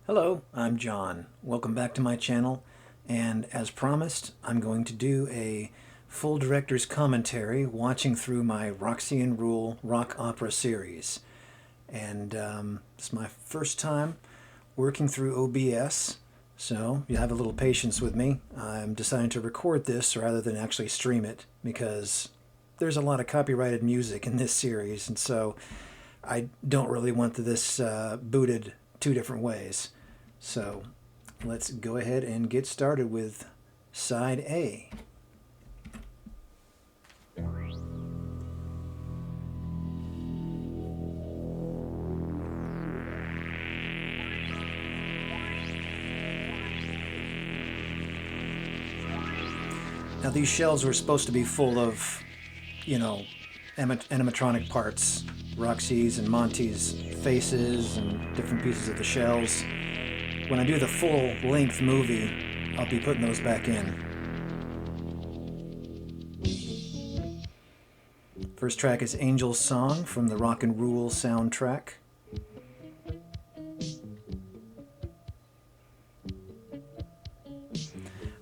Hello, I'm John. Welcome back to my channel, and as promised, I'm going to do a full director's commentary watching through my Roxy and Rule rock opera series. And it's my first time working through OBS, so you have a little patience with me. I'm deciding to record this rather than actually stream it because there's a lot of copyrighted music in this series, and so I don't really want this booted two different ways. So let's go ahead and get started with side A. Now these shells were supposed to be full of, animatronic parts, Roxy's and Monty's faces and different pieces of the shells. When I do the full-length movie, I'll be putting those back in. First track is Angel's Song from the Rock and Rule soundtrack.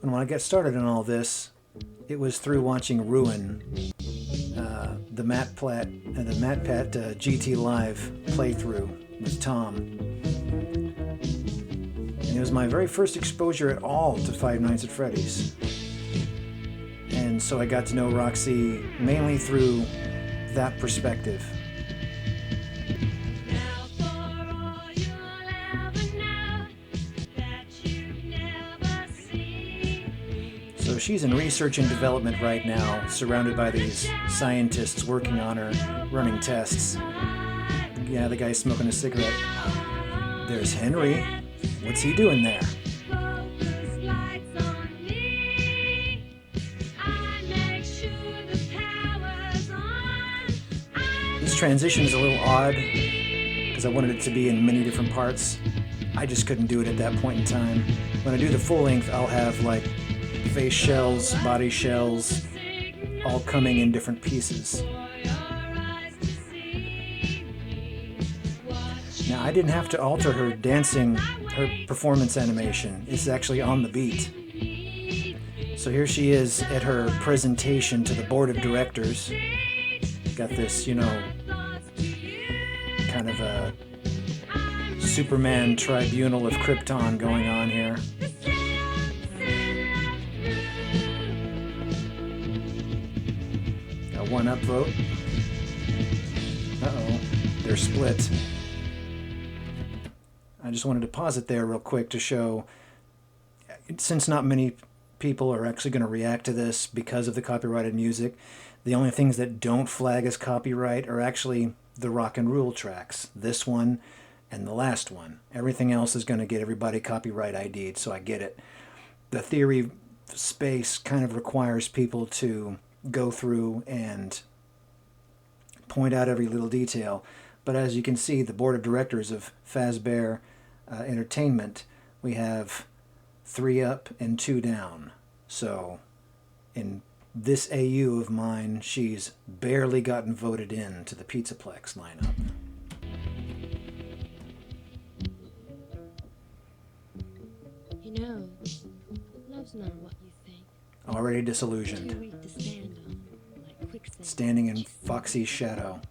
And when I got started on all this, it was through watching Ruin, the Matt Pat GT Live playthrough with Tom. And it was my very first exposure at all to Five Nights at Freddy's. And so I got to know Roxy mainly through that perspective. So she's in research and development right now, surrounded by these scientists working on her, running tests. Yeah, the guy's smoking a cigarette. There's Henry. What's he doing there? This transition is a little odd because I wanted it to be in many different parts. I just couldn't do it at that point in time. When I do the full length, I'll have like face shells, body shells, all coming in different pieces. Now, I didn't have to alter her dancing, her performance animation. It's actually on the beat. So here she is at her presentation to the board of directors. Got this, kind of a Superman tribunal of Krypton going on here. A one-up vote. Uh-oh, they're split. I just wanted to pause it there real quick to show, since not many people are actually going to react to this because of the copyrighted music, the only things that don't flag as copyright are actually the Rock and Rule tracks. This one and the last one. Everything else is going to get everybody copyright ID'd, so I get it. The theory space kind of requires people to go through and point out every little detail. But as you can see, the board of directors of Fazbear Entertainment, we have 3 up and 2 down. So in this AU of mine, she's barely gotten voted in to the Pizzaplex lineup. Love's not what you think. Already disillusioned. Too weak to stand on, like quicksand. Standing in Foxy's shadow.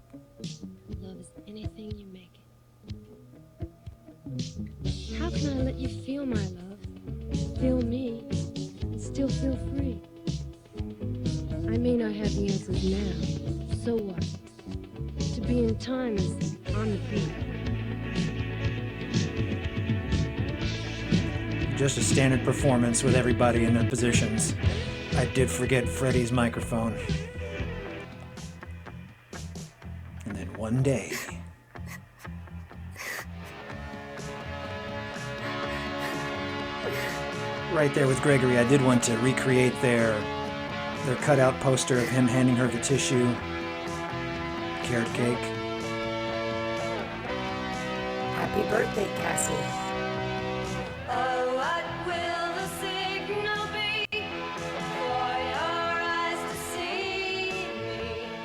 Love is anything you make it. How can I let you feel my love, feel me, and still feel free? I may not have the answers now, so what? To be in time is on the beat. Just a standard performance with everybody in their positions. I did forget Freddy's microphone. And then one day... Right there with Gregory, I did want to recreate their cutout poster of him handing her the tissue. Carrot cake. Happy birthday, Cassie.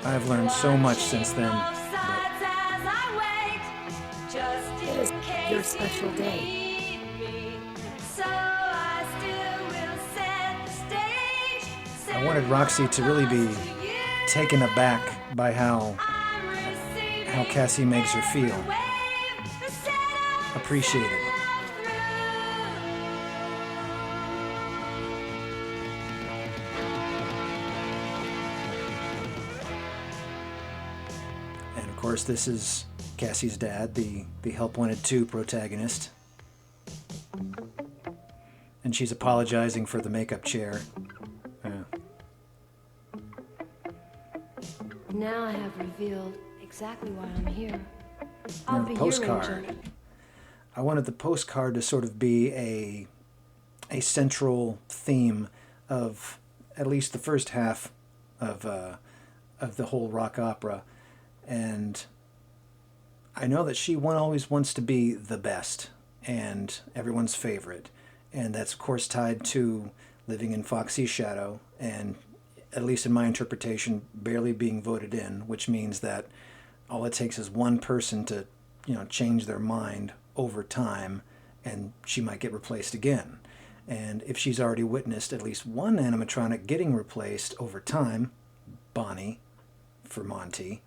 I've learned so much since then. It is your special day. I wanted Roxy to really be taken aback by how Cassie makes her feel. Appreciated. And of course, this is Cassie's dad, the Help Wanted 2 protagonist. And she's apologizing for the makeup chair. Now I have revealed exactly why I'm here. I'll Now, be postcard. your angel. I wanted the postcard to sort of be a central theme of at least the first half of the whole rock opera, and I know that she always wants to be the best and everyone's favorite, and that's of course tied to living in Foxy's shadow and, at least in my interpretation, barely being voted in, which means that all it takes is one person to, change their mind over time, and she might get replaced again. And if she's already witnessed at least one animatronic getting replaced over time, Bonnie for Monty,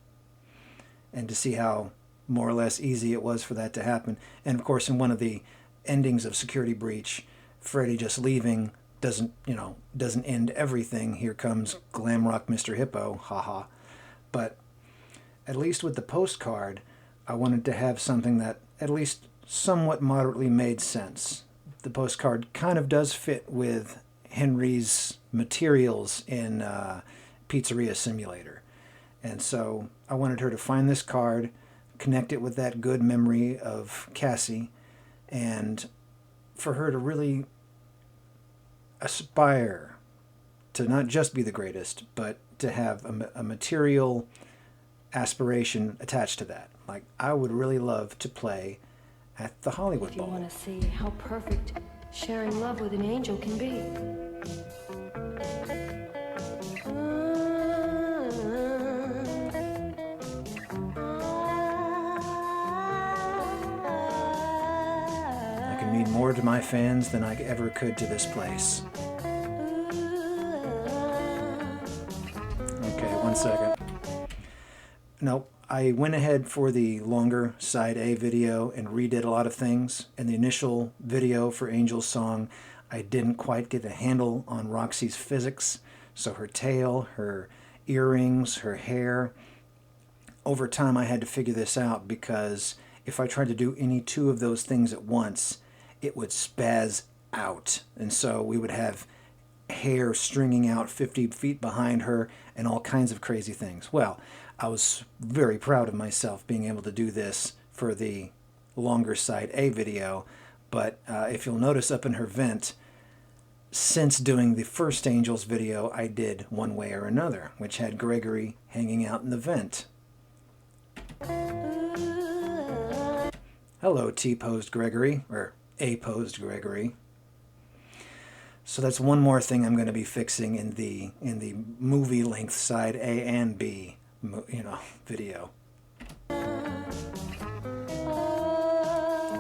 and to see how more or less easy it was for that to happen. And of course, in one of the endings of Security Breach, Freddy just leaving doesn't end everything. Here comes glam rock Mr. Hippo, haha. But at least with the postcard, I wanted to have something that at least somewhat moderately made sense. The postcard kind of does fit with Henry's materials in Pizzeria Simulator. And so I wanted her to find this card, connect it with that good memory of Cassie, and for her to really aspire to not just be the greatest, but to have a material aspiration attached to that. Like, I would really love to play at the Hollywood If you Bowl. want to see how perfect sharing love with an angel can be. I can mean more to my fans than I ever could to this place. Okay, 1 second. Nope. I went ahead for the longer side A video and redid a lot of things. In the initial video for Angel's Song, I didn't quite get a handle on Roxy's physics. So her tail, her earrings, her hair. Over time, I had to figure this out because if I tried to do any two of those things at once, it would spaz out. And so we would have hair stringing out 50 feet behind her and all kinds of crazy things. Well, I was very proud of myself being able to do this for the longer side A video, but if you'll notice up in her vent, since doing the first Angels video, I did One Way or Another, which had Gregory hanging out in the vent. Hello, T-posed Gregory, or A-posed Gregory. So that's one more thing I'm going to be fixing in the movie length side A and B video.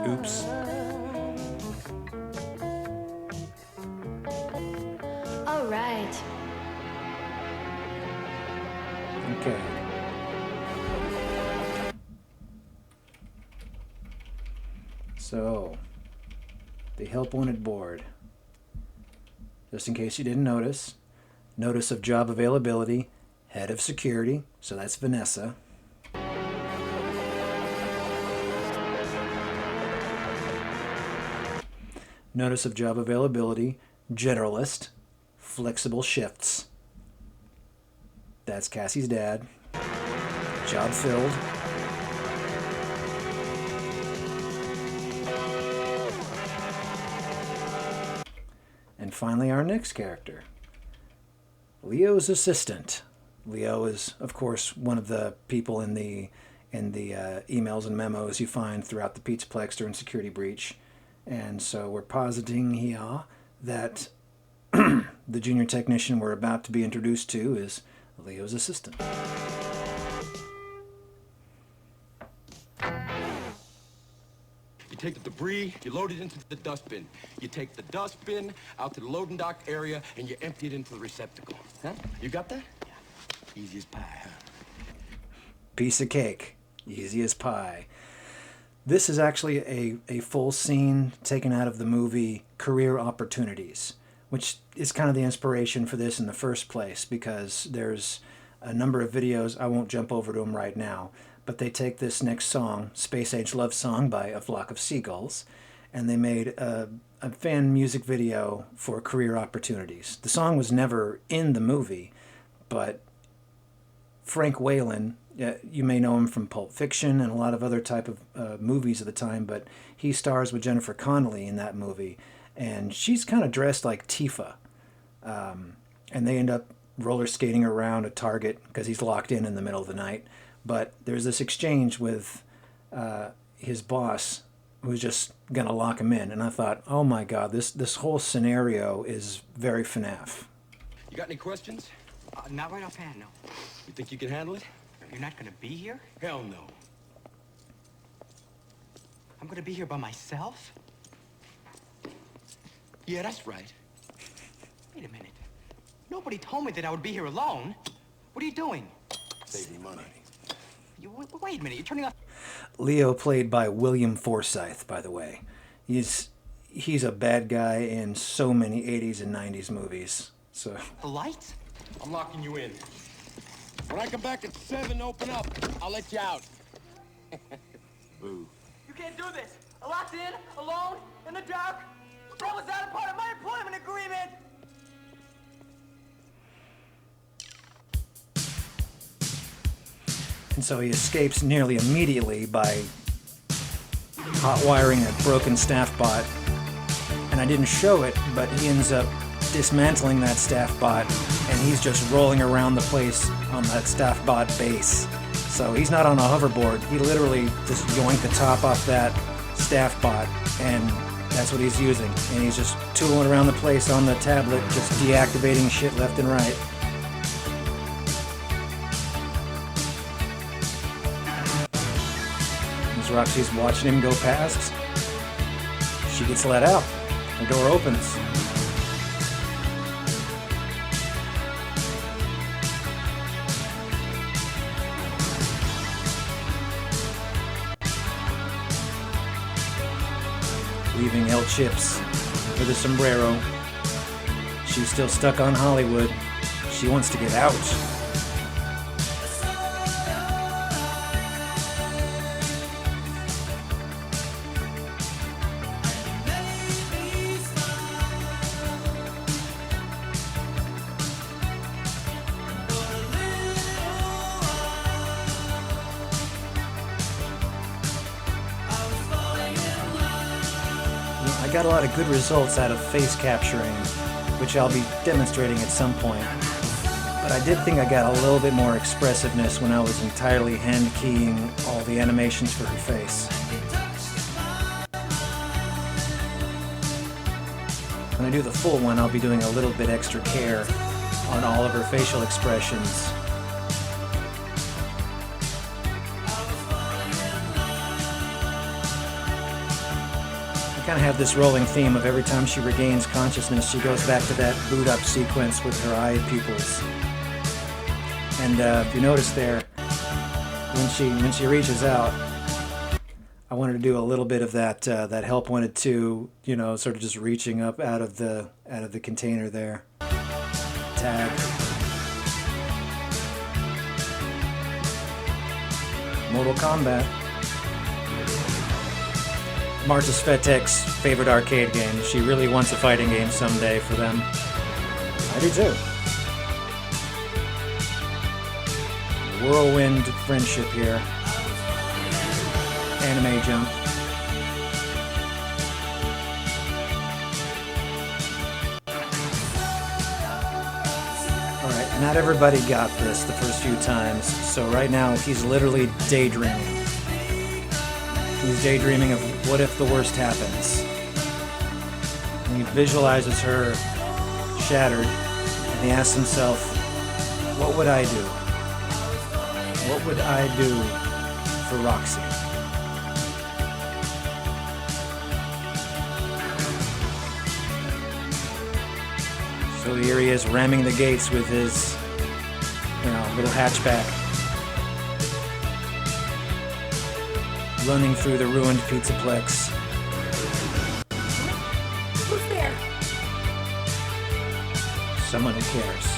Oops. All right. Okay. So, the Help Wanted board. Just in case you didn't notice, notice of job availability, head of security, so that's Vanessa. Notice of job availability, generalist, flexible shifts. That's Cassie's dad. Job filled. And finally, our next character, Leo's assistant. Leo is, of course, one of the people in the emails and memos you find throughout the Pizzaplex during Security Breach. And so we're positing here that the junior technician we're about to be introduced to is Leo's assistant. You take the debris, you load it into the dustbin. You take the dustbin out to the loading dock area, and you empty it into the receptacle. Huh? You got that? Yeah. Easy as pie, huh? Piece of cake. Easy as pie. This is actually a full scene taken out of the movie Career Opportunities, which is kind of the inspiration for this in the first place, because there's a number of videos. I won't jump over to them right now, but they take this next song, Space Age Love Song by A Flock of Seagulls, and they made a fan music video for Career Opportunities. The song was never in the movie, but Frank Whalen, you may know him from Pulp Fiction and a lot of other type of movies of the time, but he stars with Jennifer Connelly in that movie, and she's kind of dressed like Tifa, and they end up roller skating around a Target because he's locked in the middle of the night. But there's this exchange with his boss who's just gonna lock him in, and I thought, oh my God, this whole scenario is very FNAF. You got any questions? Not right offhand, no. You think you can handle it? You're not gonna be here? Hell no. I'm gonna be here by myself? Yeah, that's right. Wait a minute. Nobody told me that I would be here alone. What are you doing? Saving money. Wait a minute, you're turning off... Leo, played by William Forsythe, by the way. He's a bad guy in so many 80s and 90s movies. So the lights? I'm locking you in. When I come back at 7, open up. I'll let you out. Boo. You can't do this! I'm locked in, alone, in the dark! That was not a part of my employment agreement! And so he escapes nearly immediately by hot wiring a broken staff bot. And I didn't show it, but he ends up dismantling that staff bot, and he's just rolling around the place on that staff bot base. So he's not on a hoverboard. He literally just yoinked the top off that staff bot, and that's what he's using. And he's just tooling around the place on the tablet, just deactivating shit left and right. As Roxy's watching him go past, she gets let out. The door opens. Leaving El Chips with a sombrero. She's still stuck on Hollywood. She wants to get out. I got a lot of good results out of face capturing, which I'll be demonstrating at some point. But I did think I got a little bit more expressiveness when I was entirely hand keying all the animations for her face. When I do the full one, I'll be doing a little bit extra care on all of her facial expressions. Kind of have this rolling theme of every time she regains consciousness, she goes back to that boot up sequence with her eye pupils. And if you notice there, when she reaches out, I wanted to do a little bit of that that Help Wanted to, sort of just reaching up out of the container there. Tag. Mortal Kombat. Marta Svetek's favorite arcade game. She really wants a fighting game someday for them. I do too. Whirlwind friendship here. Anime jump. Alright, not everybody got this the first few times, so right now he's literally daydreaming. He's daydreaming of what if the worst happens. And he visualizes her shattered, and he asks himself, what would I do? What would I do for Roxy? So here he is ramming the gates with his, little hatchback. Running through the ruined Pizzaplex. Who's there? Someone who cares.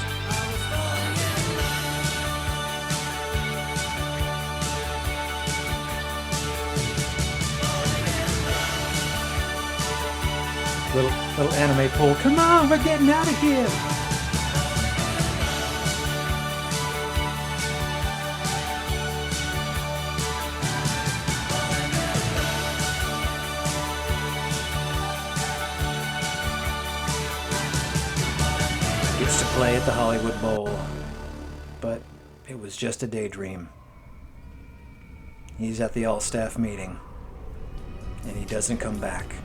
Little anime pool. Come on, we're getting out of here. Gets to play at the Hollywood Bowl, but it was just a daydream. He's at the all-staff meeting, and he doesn't come back.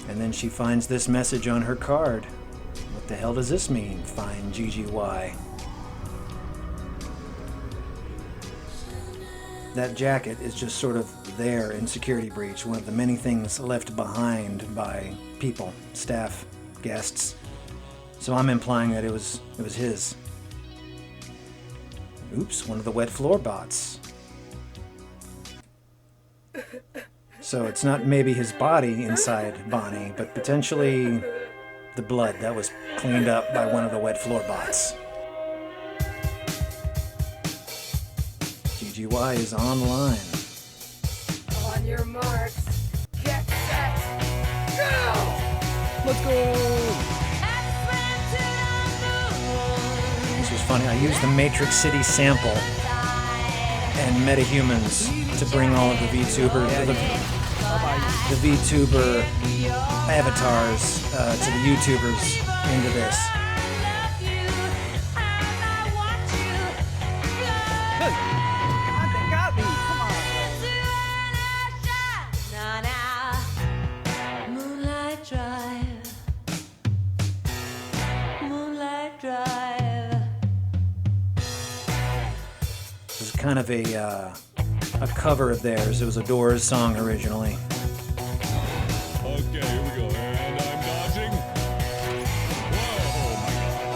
And then she finds this message on her card. What the hell does this mean? Find GGY. That jacket is just sort of there in Security Breach, one of the many things left behind by people, staff, guests. So I'm implying that it was his. Oops, one of the wet floor bots. So it's not maybe his body inside Bonnie, but potentially the blood that was cleaned up by one of the wet floor bots. GGY is online. On your marks. Get set. Go! Let's go! This was funny. I used the Matrix City sample and MetaHumans to bring all of the VTuber avatars to the YouTubers into this. They got me. Come on. Moonlight Drive. Moonlight Drive. This is kind of a cover of theirs. It was a Doors song originally. Okay, here we go. And I'm dodging. Whoa, oh my god.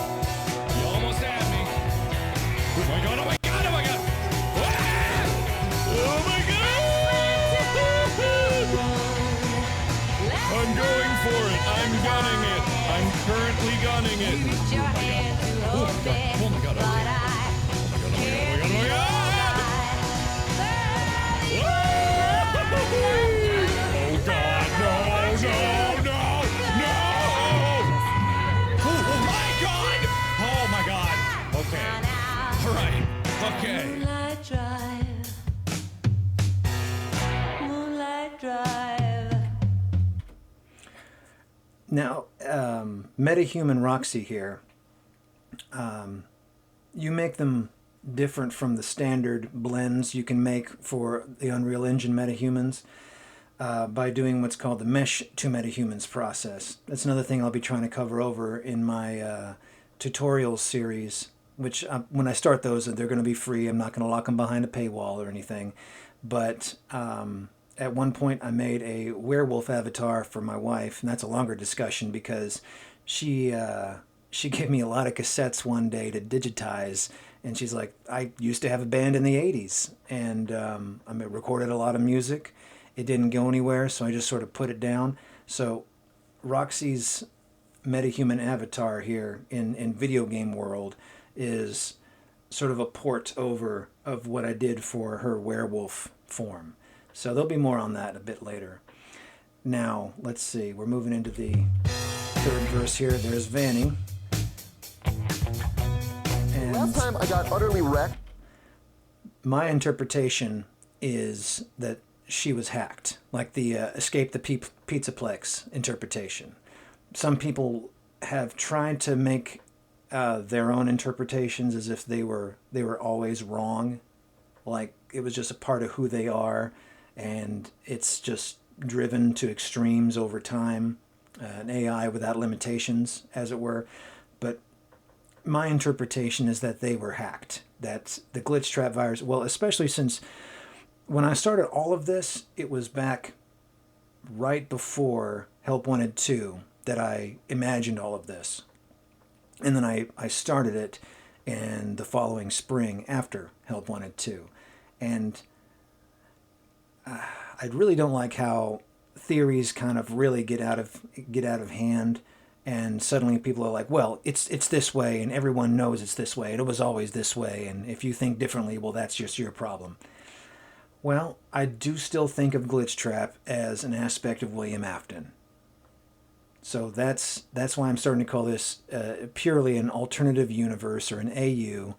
You almost had me. Oh my god, oh my god, oh my god. Ah! Oh my god. I'm going for it. I'm gunning it. I'm currently gunning it. Oh my god, oh my god, okay. Oh my god, oh my god, oh my god, oh my god. Oh god, no, no! Oh my god! Oh my god! Okay. Alright. Okay. Moonlight Drive. Moonlight Drive. Now, MetaHuman Roxy here, you make them different from the standard blends you can make for the Unreal Engine MetaHumans by doing what's called the Mesh to MetaHumans process. That's another thing I'll be trying to cover over in my tutorials series, which when I start those, they're going to be free. I'm not going to lock them behind a paywall or anything. But at one point I made a werewolf avatar for my wife, and that's a longer discussion because she gave me a lot of cassettes one day to digitize, and she's like, I used to have a band in the 80s, and I recorded a lot of music. It didn't go anywhere, so I just sort of put it down. So Roxy's MetaHuman avatar here in video game world is sort of a port over of what I did for her werewolf form. So there'll be more on that a bit later. Now, let's see. We're moving into the third verse here. There's Vanny. And Last time I got utterly wrecked. my interpretation is that she was hacked, like the Escape the Pizzaplex interpretation. Some people have tried to make their own interpretations as if they were always wrong, like it was just a part of who they are, and it's just driven to extremes over time, an AI without limitations, as it were. But my interpretation is that they were hacked, that the glitch trap virus, well, especially since when I started all of this, it was back right before Help Wanted 2 that I imagined all of this. And then I started it in the following spring after Help Wanted 2. And I really don't like how theories kind of really get out of hand, and suddenly people are like, well, it's this way, and everyone knows it's this way, and it was always this way, and if you think differently, well, that's just your problem. Well, I do still think of Glitch Trap as an aspect of William Afton. So that's why I'm starting to call this purely an alternative universe, or an AU,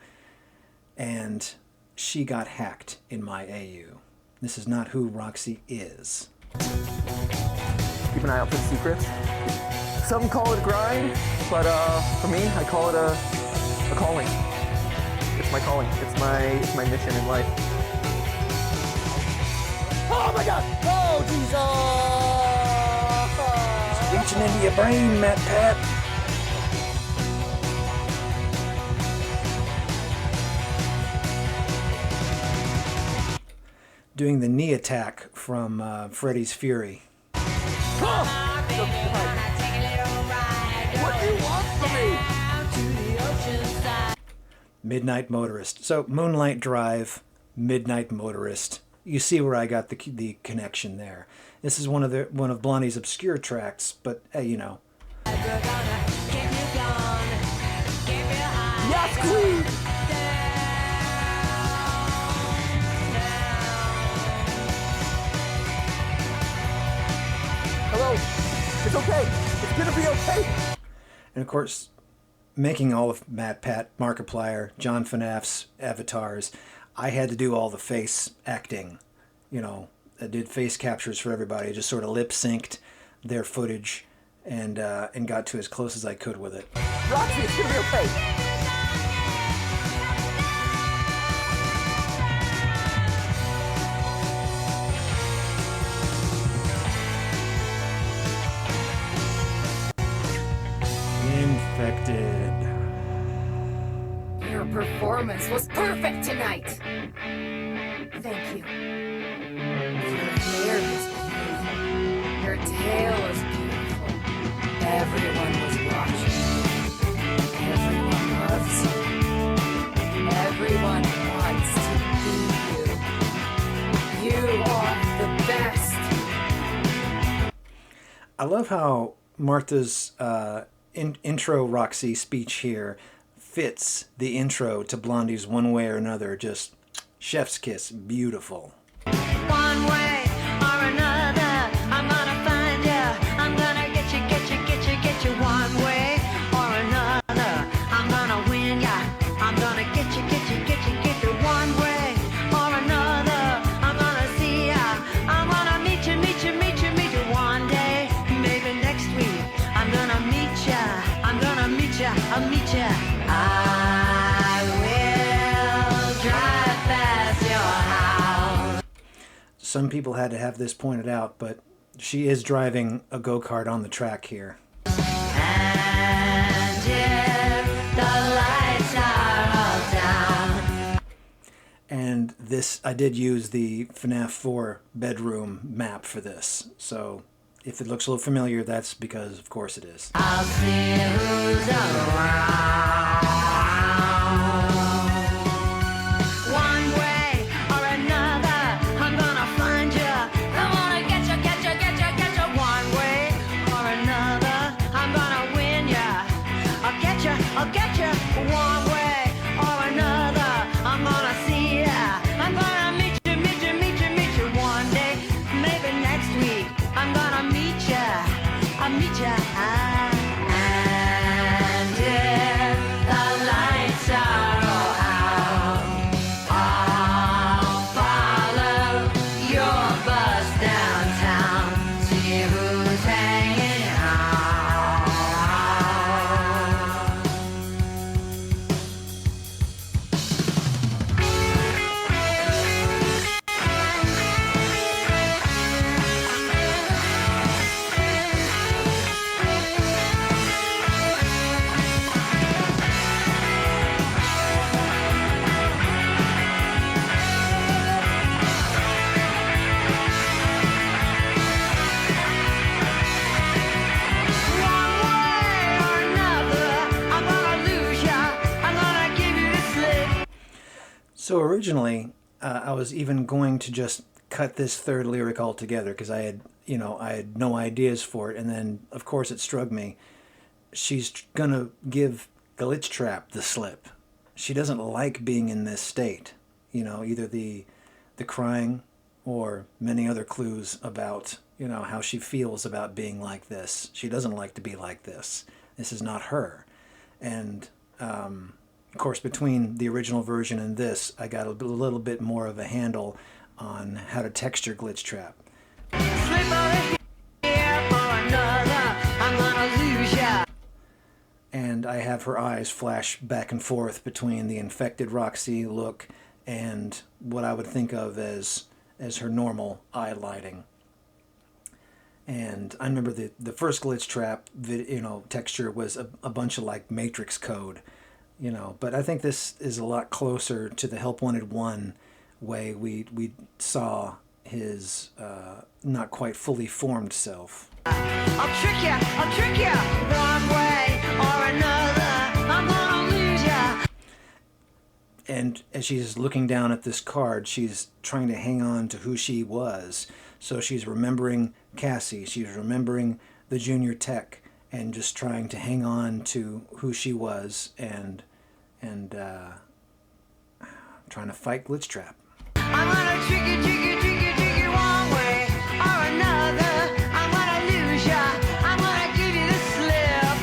and she got hacked in my AU. This is not who Roxy is. Keep an eye out for the secrets. Some call it a grind, but for me, I call it a calling. It's my calling. It's my mission in life. Oh my God! Oh Jesus! Reaching into your brain, Matt Pat. Doing the knee attack from Freddy's Fury. What do you want from me? Midnight Motorist. So Moonlight Drive, Midnight Motorist. You see where I got the connection there. This is one of Blondie's obscure tracks, but hey, you know. Yes, queen! Hello. It's okay. It's gonna be okay. And of course, making all of Matt Pat, Markiplier, John FNAF's avatars, I had to do all the face acting. You know, I did face captures for everybody. I just sort of lip synced their footage and got to as close as I could with it. Roxy, it's gonna be okay. Infected. Your performance was perfect tonight. Thank you. Your hair is beautiful. Your tail is beautiful. Everyone was watching. Everyone loves you. Everyone wants to be you. You are the best. I love how Martha's intro Roxy speech here fits the intro to Blondie's One Way or Another. Just chef's kiss. Beautiful. One way or another, I'm gonna find ya. I'm gonna get you, get you, get you, get you. One way or another, I'm gonna win ya. I'm gonna get you, get you, get you, get you. One way or another, I'm gonna see ya. I'm gonna meet you, meet you, meet you, meet you. One day, maybe next week, I'm gonna meet ya. I'm gonna meet ya, I'll meet ya. I will drive past your house. Some people had to have this pointed out, but she is driving a go-kart on the track here. And if the lights are all down. And this, I did use the FNAF 4 bedroom map for this. So if it looks a little familiar, that's because, of course, it is. I'll see who's around. One way or another, I'm gonna find ya. I wanna get ya, get ya, get ya, get ya. One way or another, I'm gonna win ya. I'll get ya, I'll get ya. One way or another, I'm gonna see ya. I'm gonna meet you, meet you, meet you, meet you. One day, maybe next week, I'm gonna meet ya. I'll meet ya. And if the So originally, I was even going to just cut this third lyric altogether because I had no ideas for it, and then of course it struck me. She's gonna give Glitchtrap the slip. She doesn't like being in this state. Either the crying or many other clues about how she feels about being like this. She doesn't like to be like this. This is not her. And of course, between the original version and this, I got a little bit more of a handle on how to texture Glitchtrap. And I have her eyes flash back and forth between the infected Roxy look and what I would think of as her normal eye lighting. And I remember the first Glitchtrap texture was a bunch of like Matrix code, but I think this is a lot closer to the Help Wanted 1 way we saw his not quite fully formed self. I'll trick ya, one way or another, I'm gonna lose ya. And as she's looking down at this card, she's trying to hang on to who she was. So she's remembering Cassie, she's remembering the junior tech, and just trying to hang on to who she was and trying to fight Glitchtrap. I'm gonna trick you one way or another. I'm gonna lose ya. I'm gonna give you the slip.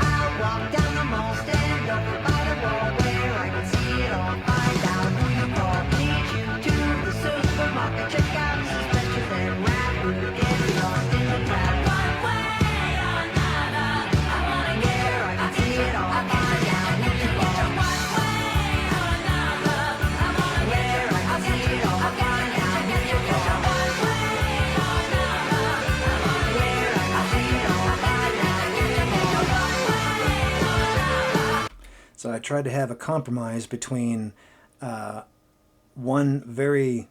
I walk down the mall, stand up by the wall where I can see it all. Find out who you call. Lead you to the supermarket. Check out some specials and rap. We're getting lost in the trap. One way or another. I wanna get where I can see it all. Find out who you call. One way or another. I wanna get where I can see it all. Find out who you call. One way or another. I wanna get where I can see it all. Find out who you call. One way or another. So I tried to have a compromise between one very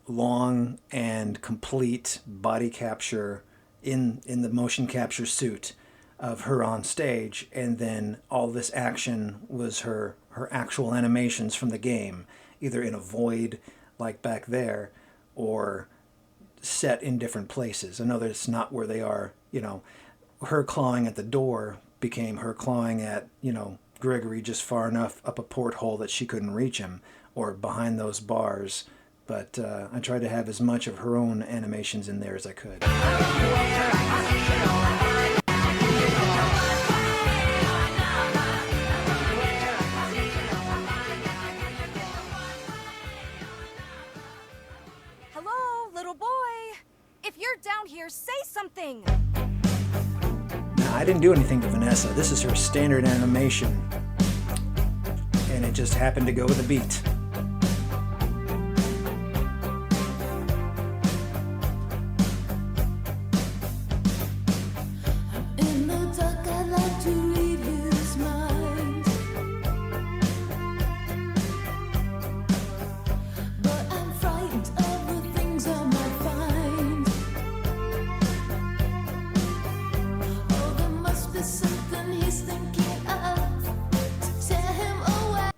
long and complete body capture in the motion capture suit of her on stage, and then all this action was her actual animations from the game, either in a void like back there or set in different places. I know that it's not where they are, her clawing at the door became her clawing at, Gregory just far enough up a porthole that she couldn't reach him, or behind those bars. But I tried to have as much of her own animations in there as I could. Hello, little boy. If you're down here, say something. Now, I didn't do anything to Vanessa. This is her standard animation. And it just happened to go with the beat. In the dark, I'd like to read his mind, but I'm frightened of the things I might find. Oh, there must be something he's thinking of to tear him away.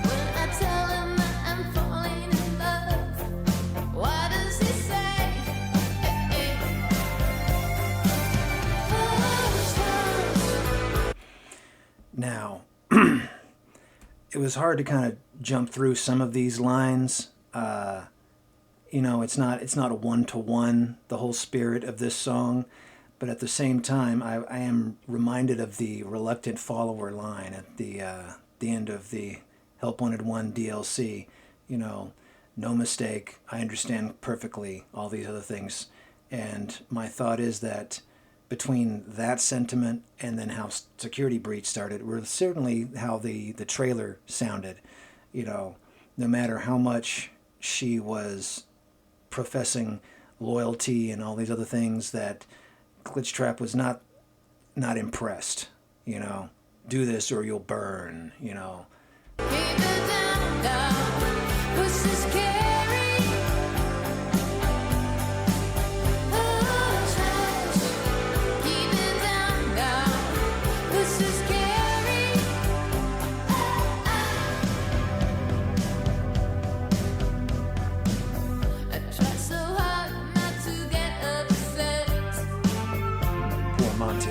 When I tell him that I'm falling in love, why does he say? Now, it was hard to kind of jump through some of these lines. It's not a one-to-one, the whole spirit of this song, but at the same time, I am reminded of the reluctant follower line at the end of the Help Wanted 1 DLC. No mistake, I understand perfectly all these other things. And my thought is that between that sentiment and then how Security Breach started, were certainly how the trailer sounded. No matter how much she was professing loyalty and all these other things, that Glitchtrap was not impressed. Do this or you'll burn. Push is scary. Oh, Monty.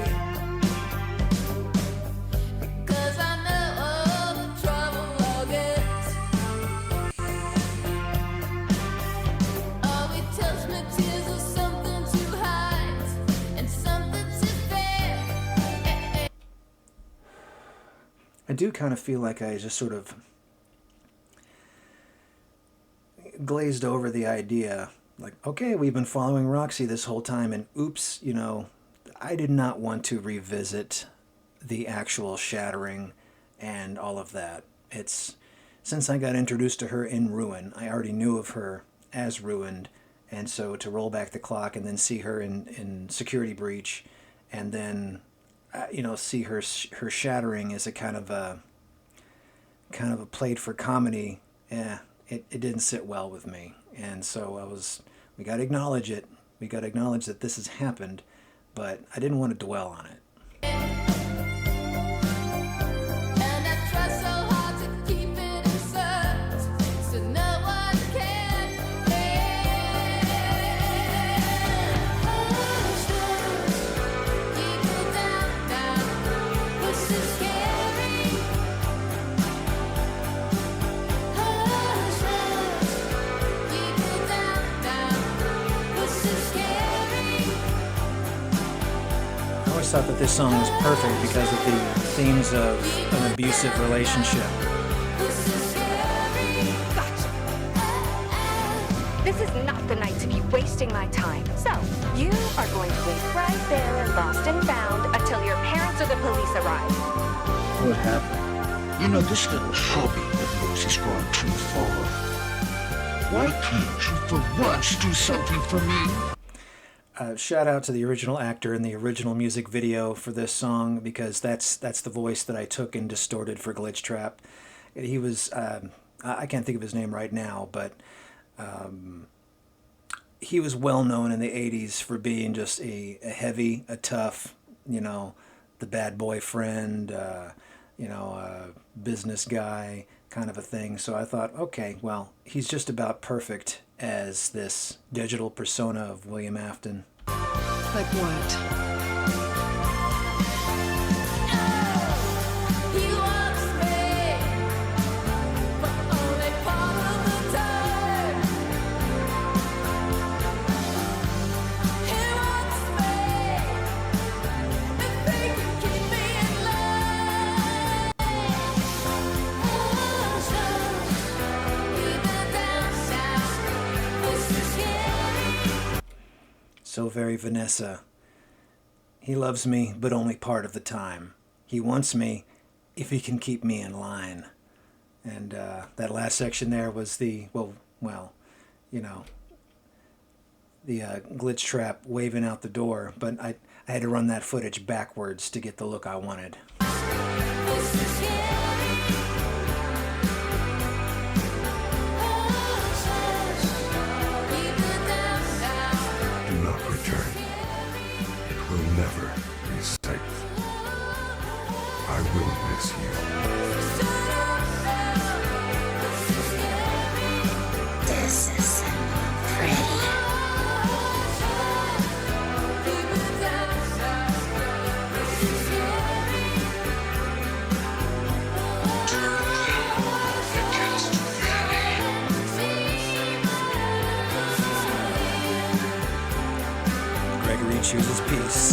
'Cause I know all the trouble I'll get. Oh, it tells me tears are something to hide and something to fear. I do kind of feel like I just sort of glazed over the idea, like, okay, we've been following Roxy this whole time, and oops, you know, I did not want to revisit the actual shattering and all of that. It's since I got introduced to her in Ruin, I already knew of her as Ruined, and so to roll back the clock and then see her in Security Breach, and then you know, see her shattering as a kind of a played for comedy. Yeah, it didn't sit well with me, and so we got to acknowledge it. We got to acknowledge that this has happened, but I didn't want to dwell on it. And I try so hard to keep it inside, so no one can hear. Hush, keep it down now. This is scary. Hush, keep it down now. This is scary. I always thought that this song was perfect because of the themes of an abusive relationship. This is scary. Gotcha. This is not the night to be wasting my time. So, you are going to wait right there and lost and found until your parents or the police arrive. What happened? You know, this little hobby of yours has gone too far. Why can't you for once do something for me? Shout out to the original actor in the original music video for this song, because that's the voice that I took and distorted for Glitch Trap. He was I can't think of his name right now, but he was well known in the 80s for being just a heavy, a tough, you know, the bad boyfriend, you know, business guy kind of a thing. So I thought, okay, well, he's just about perfect as this digital persona of William Afton. Like what? He wants me, but only part of the time. He wants me, if he can keep me in line. Hush, keep it down south. This is scary. So very Vanessa. He loves me, but only part of the time. He wants me if he can keep me in line. And that last section there was the, well, you know, the Glitch Trap waving out the door. But I had to run that footage backwards to get the look I wanted. This is scary. Hush, keep it down south. Do not return. It will never be safe. I will miss you. This is pretty. Gregory chooses peace.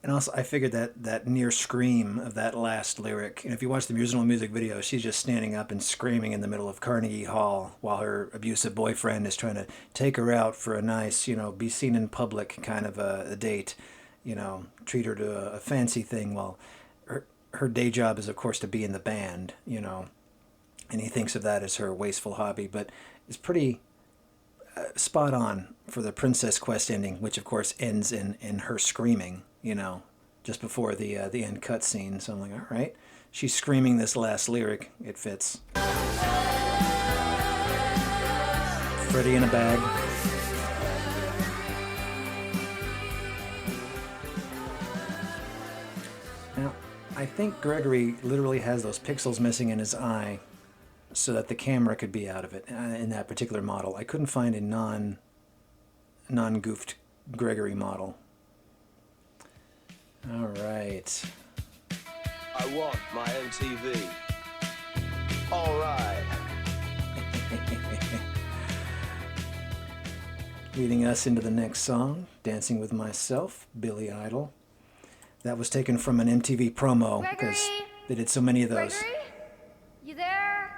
And also, I figured that near scream of that last lyric, and if you watch the original music video, she's just standing up and screaming in the middle of Carnegie Hall while her abusive boyfriend is trying to take her out for a nice, you know, be seen in public kind of a date, you know, treat her to a fancy thing, while her day job is, of course, to be in the band, you know, and he thinks of that as her wasteful hobby, but it's pretty spot on for the Princess Quest ending, which, of course, ends in her screaming, you know, just before the end cutscene. So I'm like, all right, she's screaming this last lyric. It fits. Freddy in a bag. Now, I think Gregory literally has those pixels missing in his eye so that the camera could be out of it in that particular model. I couldn't find a non-goofed Gregory model. All right. I want my own TV. All right. Leading us into the next song, Dancing with Myself, Billy Idol. That was taken from an MTV promo because they did so many of those. Gregory? You there?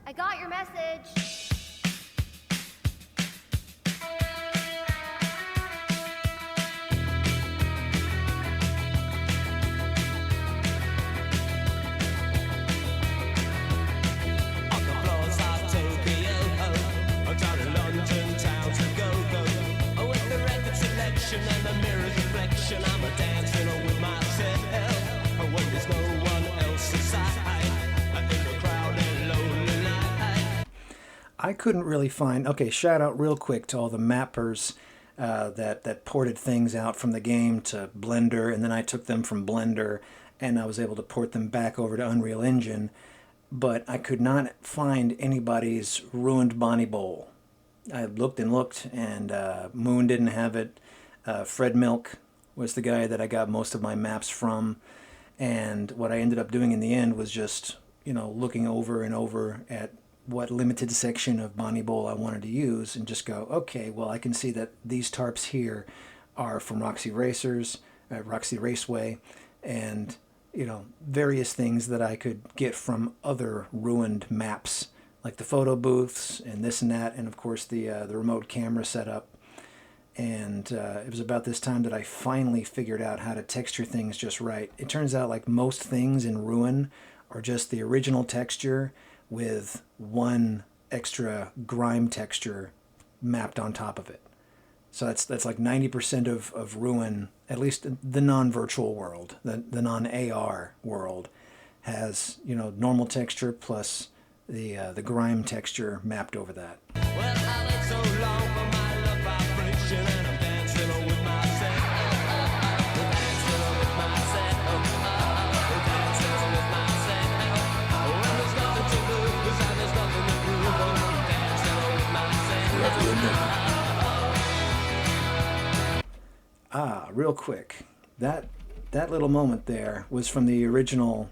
I got your message. I couldn't really find... Okay, shout out real quick to all the mappers that ported things out from the game to Blender, and then I took them from Blender and I was able to port them back over to Unreal Engine, but I could not find anybody's ruined Bonnie Bowl. I looked and looked, and Moon didn't have it. Fred Milk was the guy that I got most of my maps from, and what I ended up doing in the end was just, looking over and over at what limited section of Bonnie Bowl I wanted to use and just go, okay, well, I can see that these tarps here are from Roxy Racers, Roxy Raceway, and, various things that I could get from other ruined maps, like the photo booths and this and that, and of course the remote camera setup. And it was about this time that I finally figured out how to texture things just right. It turns out like most things in Ruin are just the original texture with one extra grime texture mapped on top of it. So that's like 90% of Ruin, at least the non-virtual world, the non-AR world, has normal texture plus the grime texture mapped over that. Real quick, that little moment there was from the original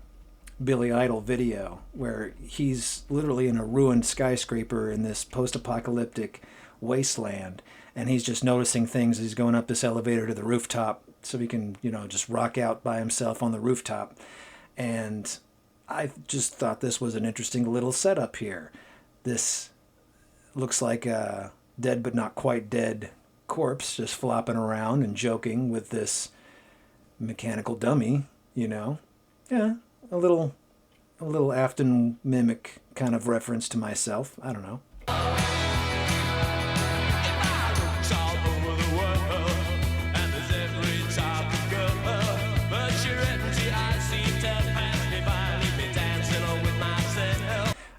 Billy Idol video, where he's literally in a ruined skyscraper in this post-apocalyptic wasteland, and he's just noticing things as he's going up this elevator to the rooftop so he can, just rock out by himself on the rooftop. And I just thought this was an interesting little setup here. This looks like a dead but not quite dead corpse just flopping around and joking with this mechanical dummy, Yeah, a little Afton mimic kind of reference to myself. I don't know.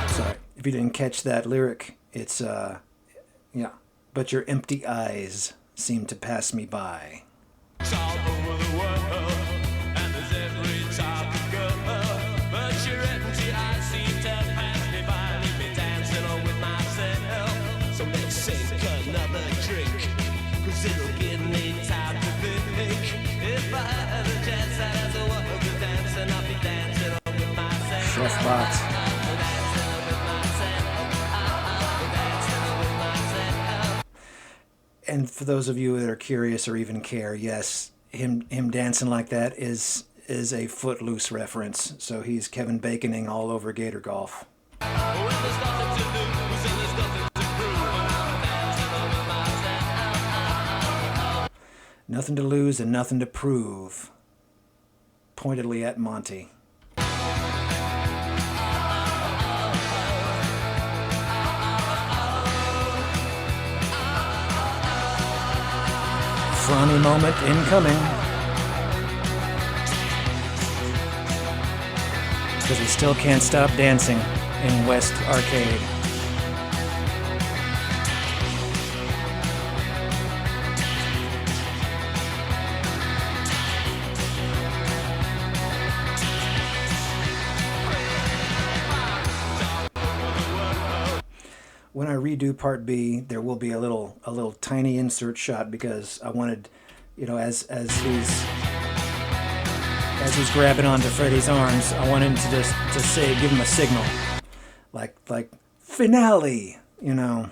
Sorry, if you didn't catch that lyric, it's but your empty eyes seem to pass me by. Chef Box. And for those of you that are curious or even care, yes, him dancing like that is a Footloose reference. So he's Kevin Baconing all over Gator Golf. Nothing to lose and nothing to prove. Pointedly at Monty. Franny moment incoming. because we still can't stop dancing in West Arcade. When I redo part B, there will be a little tiny insert shot because I wanted, you know, as he's grabbing onto Freddy's arms, I want him to just say, give him a signal, like finale, you know.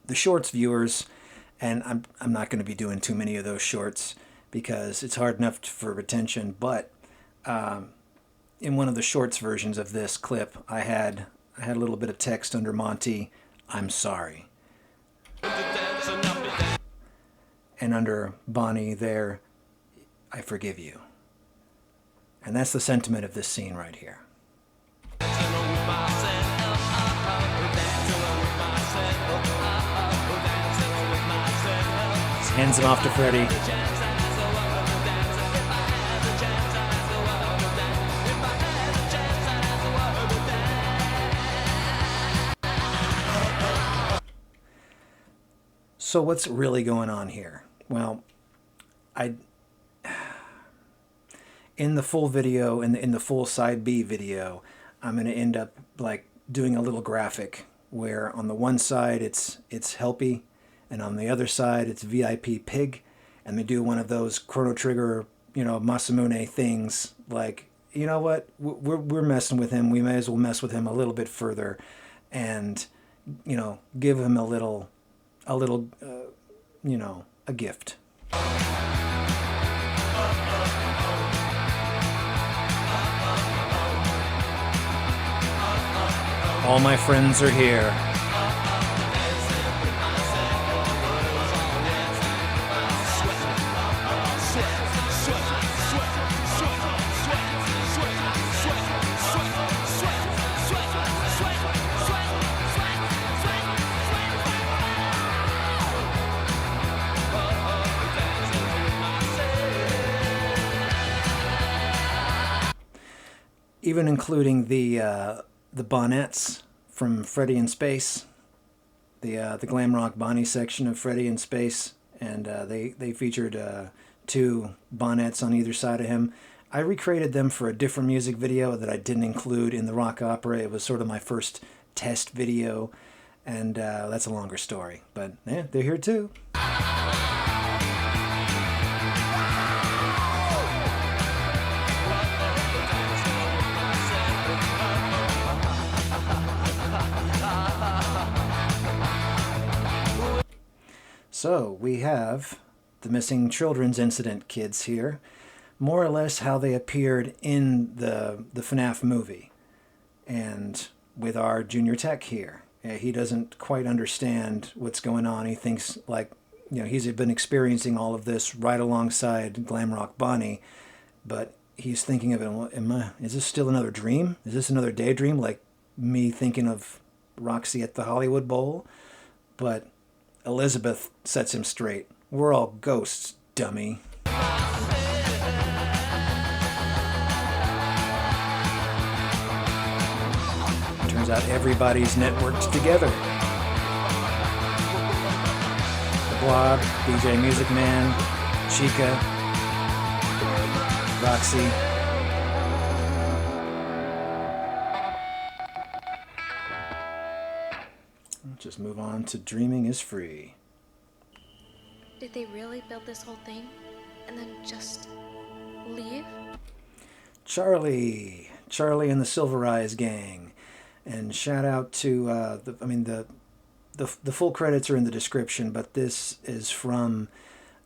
The shorts viewers, and I'm not going to be doing too many of those shorts because it's hard enough for retention, but in one of the shorts versions of this clip, I had a little bit of text under Monty, "I'm sorry." And under Bonnie there, "I forgive you." And that's the sentiment of this scene right here. Hands him off to Freddy. So what's really going on here? Well, in the full video, in the full side B video, I'm going to end up like doing a little graphic where on the one side it's Helpy, and on the other side it's VIP Pig, and they do one of those Chrono Trigger, you know, Masamune things like, you know what, we're messing with him, we may as well mess with him a little bit further, and, you know, give him a little, you know, a gift. All my friends are here. Even including the Bonettes from Freddy in Space, the glam rock Bonnie section of Freddy in Space, and they featured 2 Bonettes on either side of him. I recreated them for a different music video that I didn't include in the rock opera. It was sort of my first test video, and that's a longer story. But yeah, they're here too. So we have the missing children's incident kids here, more or less how they appeared in the FNAF movie, and with our junior tech here. He doesn't quite understand what's going on. He thinks like, you know, he's been experiencing all of this right alongside Glamrock Bonnie, but he's thinking of it, is this still another dream? Is this another daydream, like me thinking of Roxy at the Hollywood Bowl? But Elizabeth sets him straight. We're all ghosts, dummy. Turns out everybody's networked together. The Blob, DJ Music Man, Chica, Roxy. Just move on to Dreaming is Free. Did they really build this whole thing and then just leave? Charlie and the Silver Eyes Gang. And shout out to, the full credits are in the description, but this is from,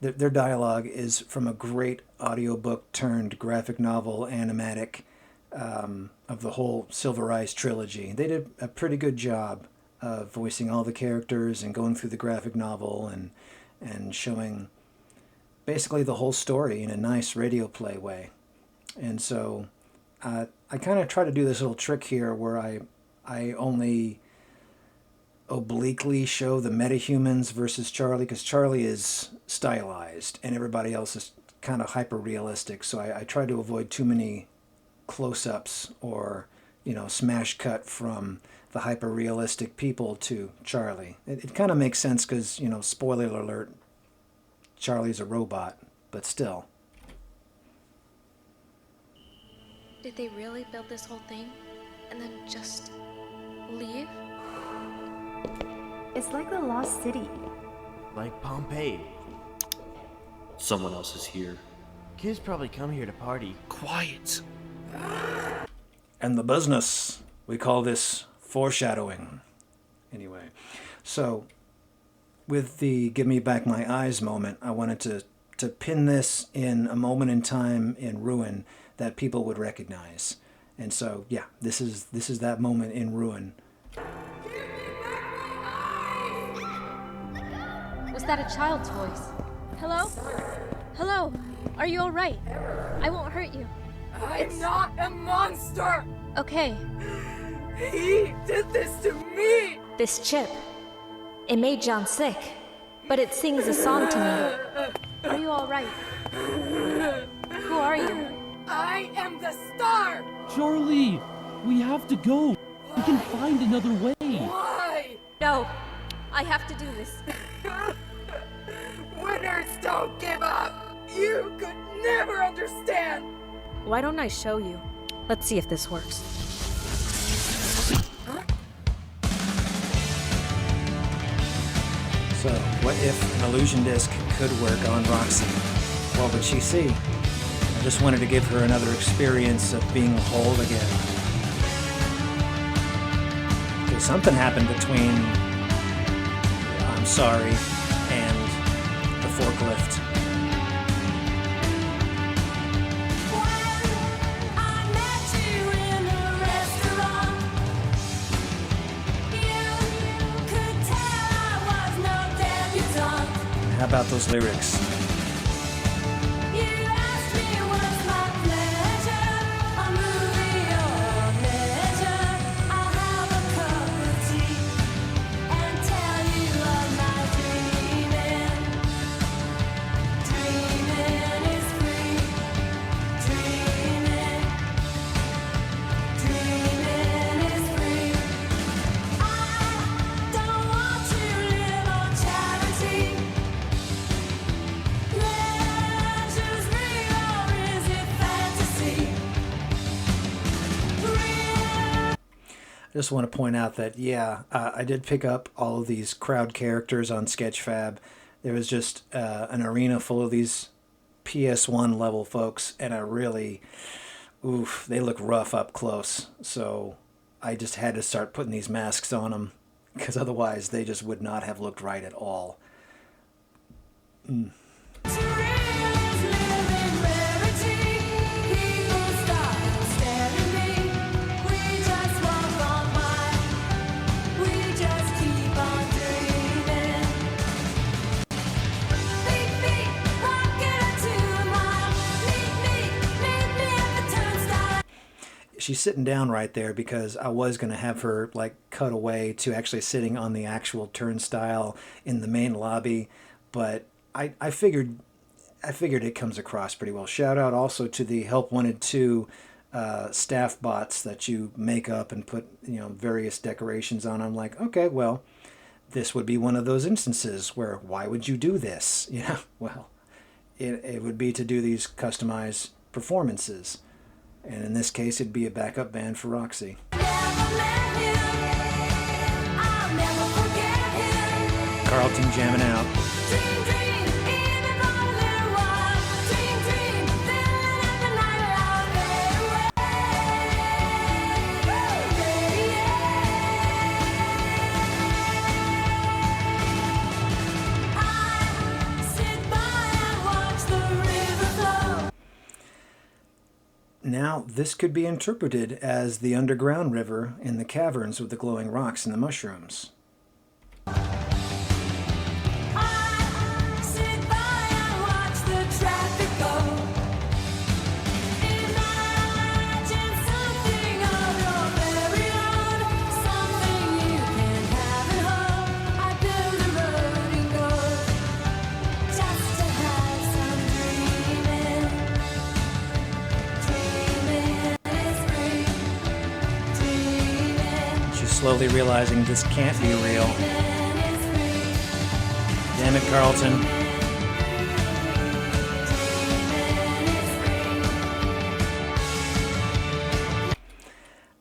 their dialogue is from a great audiobook turned graphic novel animatic of the whole Silver Eyes trilogy. They did a pretty good job voicing all the characters and going through the graphic novel and showing basically the whole story in a nice radio play way. And so I kind of try to do this little trick here where I only obliquely show the metahumans versus Charlie, because Charlie is stylized and everybody else is kind of hyper realistic. So I try to avoid too many close-ups or, smash cut from the hyper realistic people to Charlie. It kind of makes sense because, spoiler alert, Charlie's a robot, but still. Did they really build this whole thing and then just leave? It's like the lost city. Like Pompeii. Someone else is here. Kids probably come here to party. Quiet. And the business, we call this foreshadowing. Anyway, so with the give me back my eyes moment, I wanted to pin this in a moment in time in Ruin that people would recognize. And so, yeah, this is that moment in Ruin. Was that a child's voice? Hello? Hello? Are you alright? I won't hurt you. I'm not a monster! Okay. He did this to me! This chip. It made John sick, but it sings a song to me. Are you alright? Who are you? I am the star! Charlie! We have to go! We can find another way! Why? No! I have to do this. Winners don't give up! You could never understand! Why don't I show you? Let's see if this works. So, what if an illusion disc could work on Roxy? What would she see? I just wanted to give her another experience of being whole again. Okay, something happened between I'm sorry and the forklift. How about those lyrics? I just want to point out that, I did pick up all of these crowd characters on Sketchfab. There was just an arena full of these PS1 level folks, and they look rough up close. So I just had to start putting these masks on them, because otherwise they just would not have looked right at all. She's sitting down right there because I was going to have her cut away to actually sitting on the actual turnstile in the main lobby, but I figured it comes across pretty well. Shout out also to the Help Wanted 2 staff bots that you make up and put various decorations on. I'm like, okay, well, this would be one of those instances where why would you do this? Well, it would be to do these customized performances. And in this case, it'd be a backup band for Roxy. Carlton jamming out. Now, this could be interpreted as the underground river in the caverns with the glowing rocks and the mushrooms. I sit by and watch the slowly realizing this can't be real. Damn it, Carlton.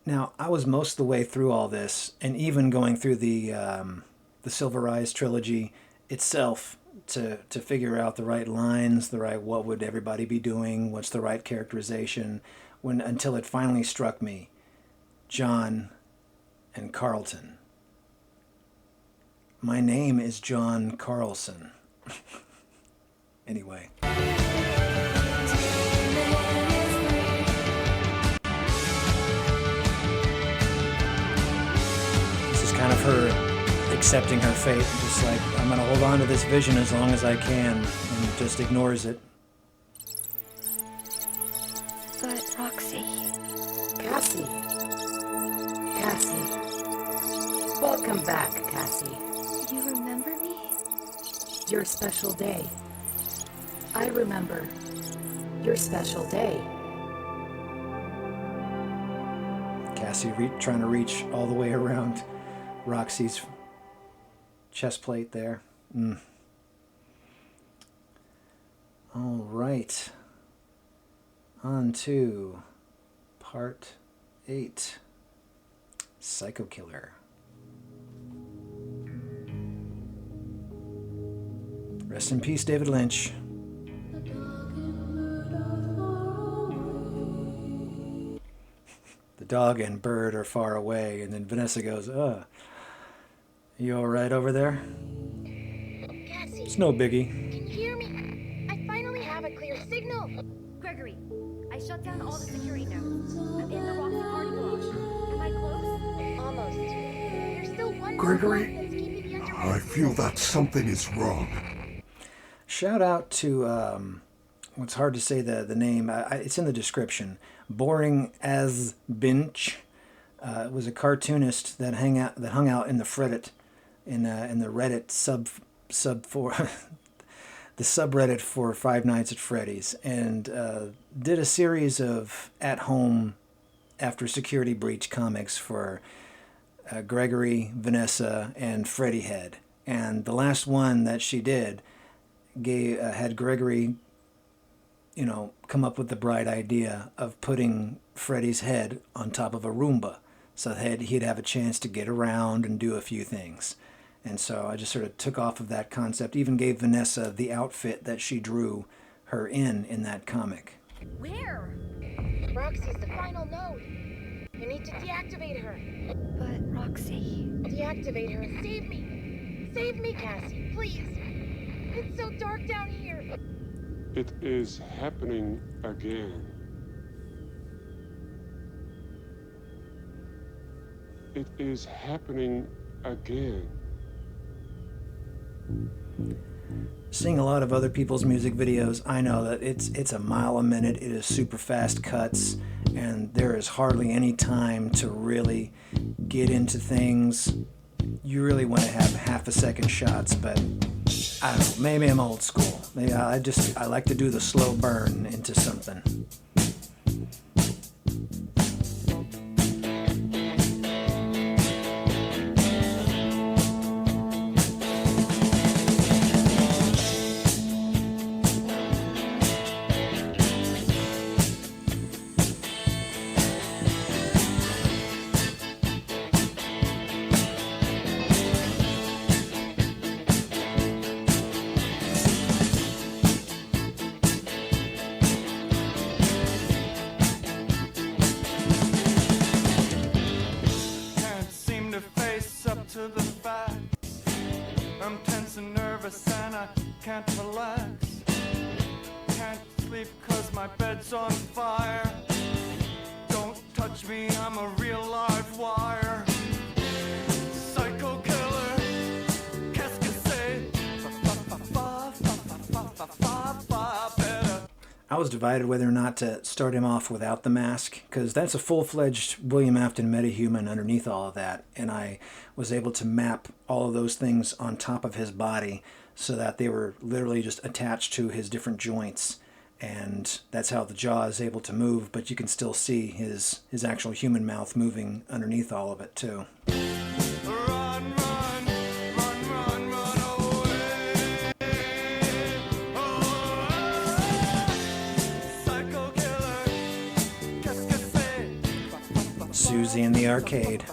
Now, I was most of the way through all this, and even going through the Silver Eyes trilogy itself to figure out the right lines, the right what would everybody be doing, what's the right characterization, until it finally struck me, John and Carlton. My name is John Carlson. Anyway. This is kind of her accepting her fate, just like, I'm going to hold on to this vision as long as I can, and just ignores it. But Roxy. Cassie. Cassie. Welcome back, Cassie. You remember me? Your special day. I remember your special day. Cassie trying to reach all the way around Roxy's chest plate there. All right. On to part 8. Psycho Killer. Rest in peace, David Lynch. The dog and bird are far away, and then Vanessa goes, you all right over there? Cassie, It's no biggie. can you hear me? I finally have a clear signal. Gregory, I shut down all the security nodes. I'm in the Roxy party garage. Am I close? Almost. There's still one Gregory, more that's keeping me under I feel that something is wrong. Shout out to, it's hard to say the name. It's in the description. Boring as Binch was a cartoonist that hung out in the Reddit, in the Reddit sub for the subreddit for Five Nights at Freddy's, and did a series of at-home after security breach comics for Gregory, Vanessa, and Freddy Head. And the last one that she did had Gregory, come up with the bright idea of putting Freddy's head on top of a Roomba so that he'd have a chance to get around and do a few things. And so I just sort of took off of that concept, even gave Vanessa the outfit that she drew her in that comic. Where? Roxy's the final node. I need to deactivate her. But Roxy. Deactivate her and save me. Save me, Cassie, please. It's so dark down here. It is happening again. It is happening again. Seeing a lot of other people's music videos, I know that it's a mile a minute. It is super fast cuts, and there is hardly any time to really get into things. You really want to have half-a-second shots, but I don't know. Maybe I'm old school. Maybe I like to do the slow burn into something. Can't seem to face up to the facts. I'm tense and nervous and I can't relax. Can't sleep 'cause my bed's on fire. Don't touch me, I'm a real live wire. Psycho killer, qu'est-ce que c'est? Better. I was divided whether or not to start him off without the mask, because that's a full-fledged William Afton metahuman underneath all of that, and I was able to map all of those things on top of his body so that they were literally just attached to his different joints, and that's how the jaw is able to move, but you can still see his actual human mouth moving underneath all of it too. arcade.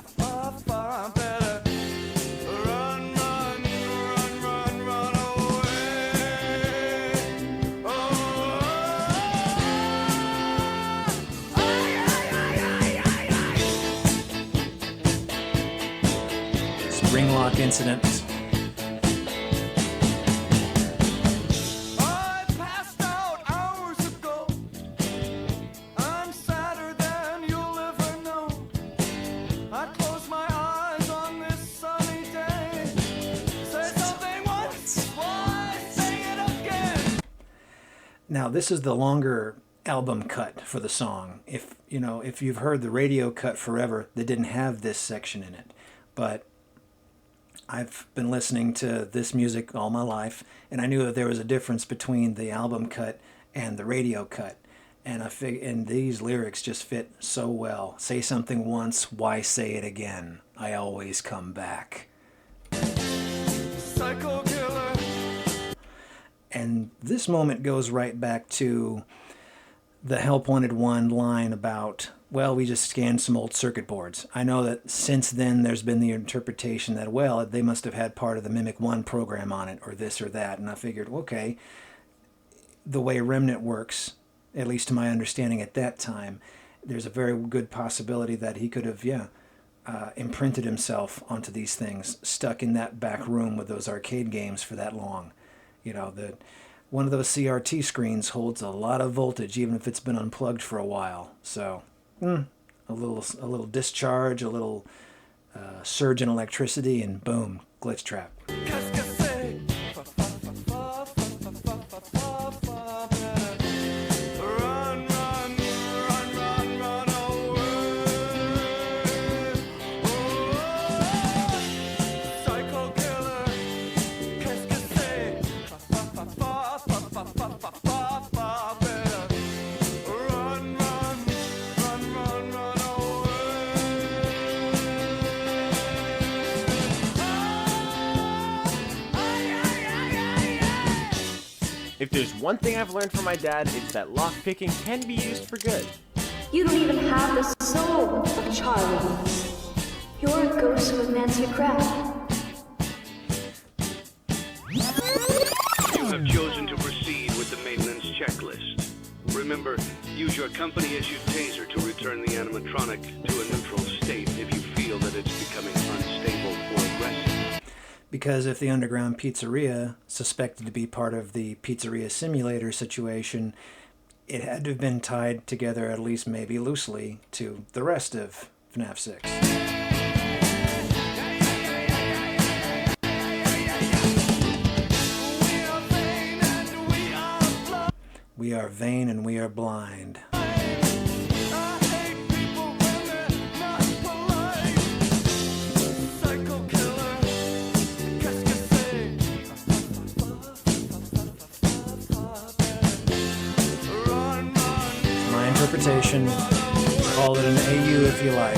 Spring lock incident. Now this is the longer album cut for the song. If you've heard the radio cut forever, they didn't have this section in it. But I've been listening to this music all my life, and I knew that there was a difference between the album cut and the radio cut. And and these lyrics just fit so well. Say something once, why say it again? I always come back. Psycho killer. And this moment goes right back to the Help Wanted One line about, well, we just scanned some old circuit boards. I know that since then there's been the interpretation that, well, they must have had part of the Mimic 1 program on it, or this or that. And I figured, okay, the way Remnant works, at least to my understanding at that time, there's a very good possibility that he could have, imprinted himself onto these things, stuck in that back room with those arcade games for that long. One of those CRT screens holds a lot of voltage, even if it's been unplugged for a while. So, a little discharge, a little surge in electricity, and boom, glitch trap. If there's one thing I've learned from my dad, it's that lockpicking can be used for good. You don't even have the soul of Charlie Weeks. You're a ghost with Nancy Kraft. You have chosen to proceed with the maintenance checklist. Remember, use your company as your taser to return the animatronic to a neutral state if you feel that it's becoming unstable or aggressive. Because if the underground pizzeria, suspected to be part of the pizzeria simulator situation, it had to have been tied together, at least maybe loosely, to the rest of FNAF 6. We are vain and we are blind. Interpretation. Call it an AU if you like.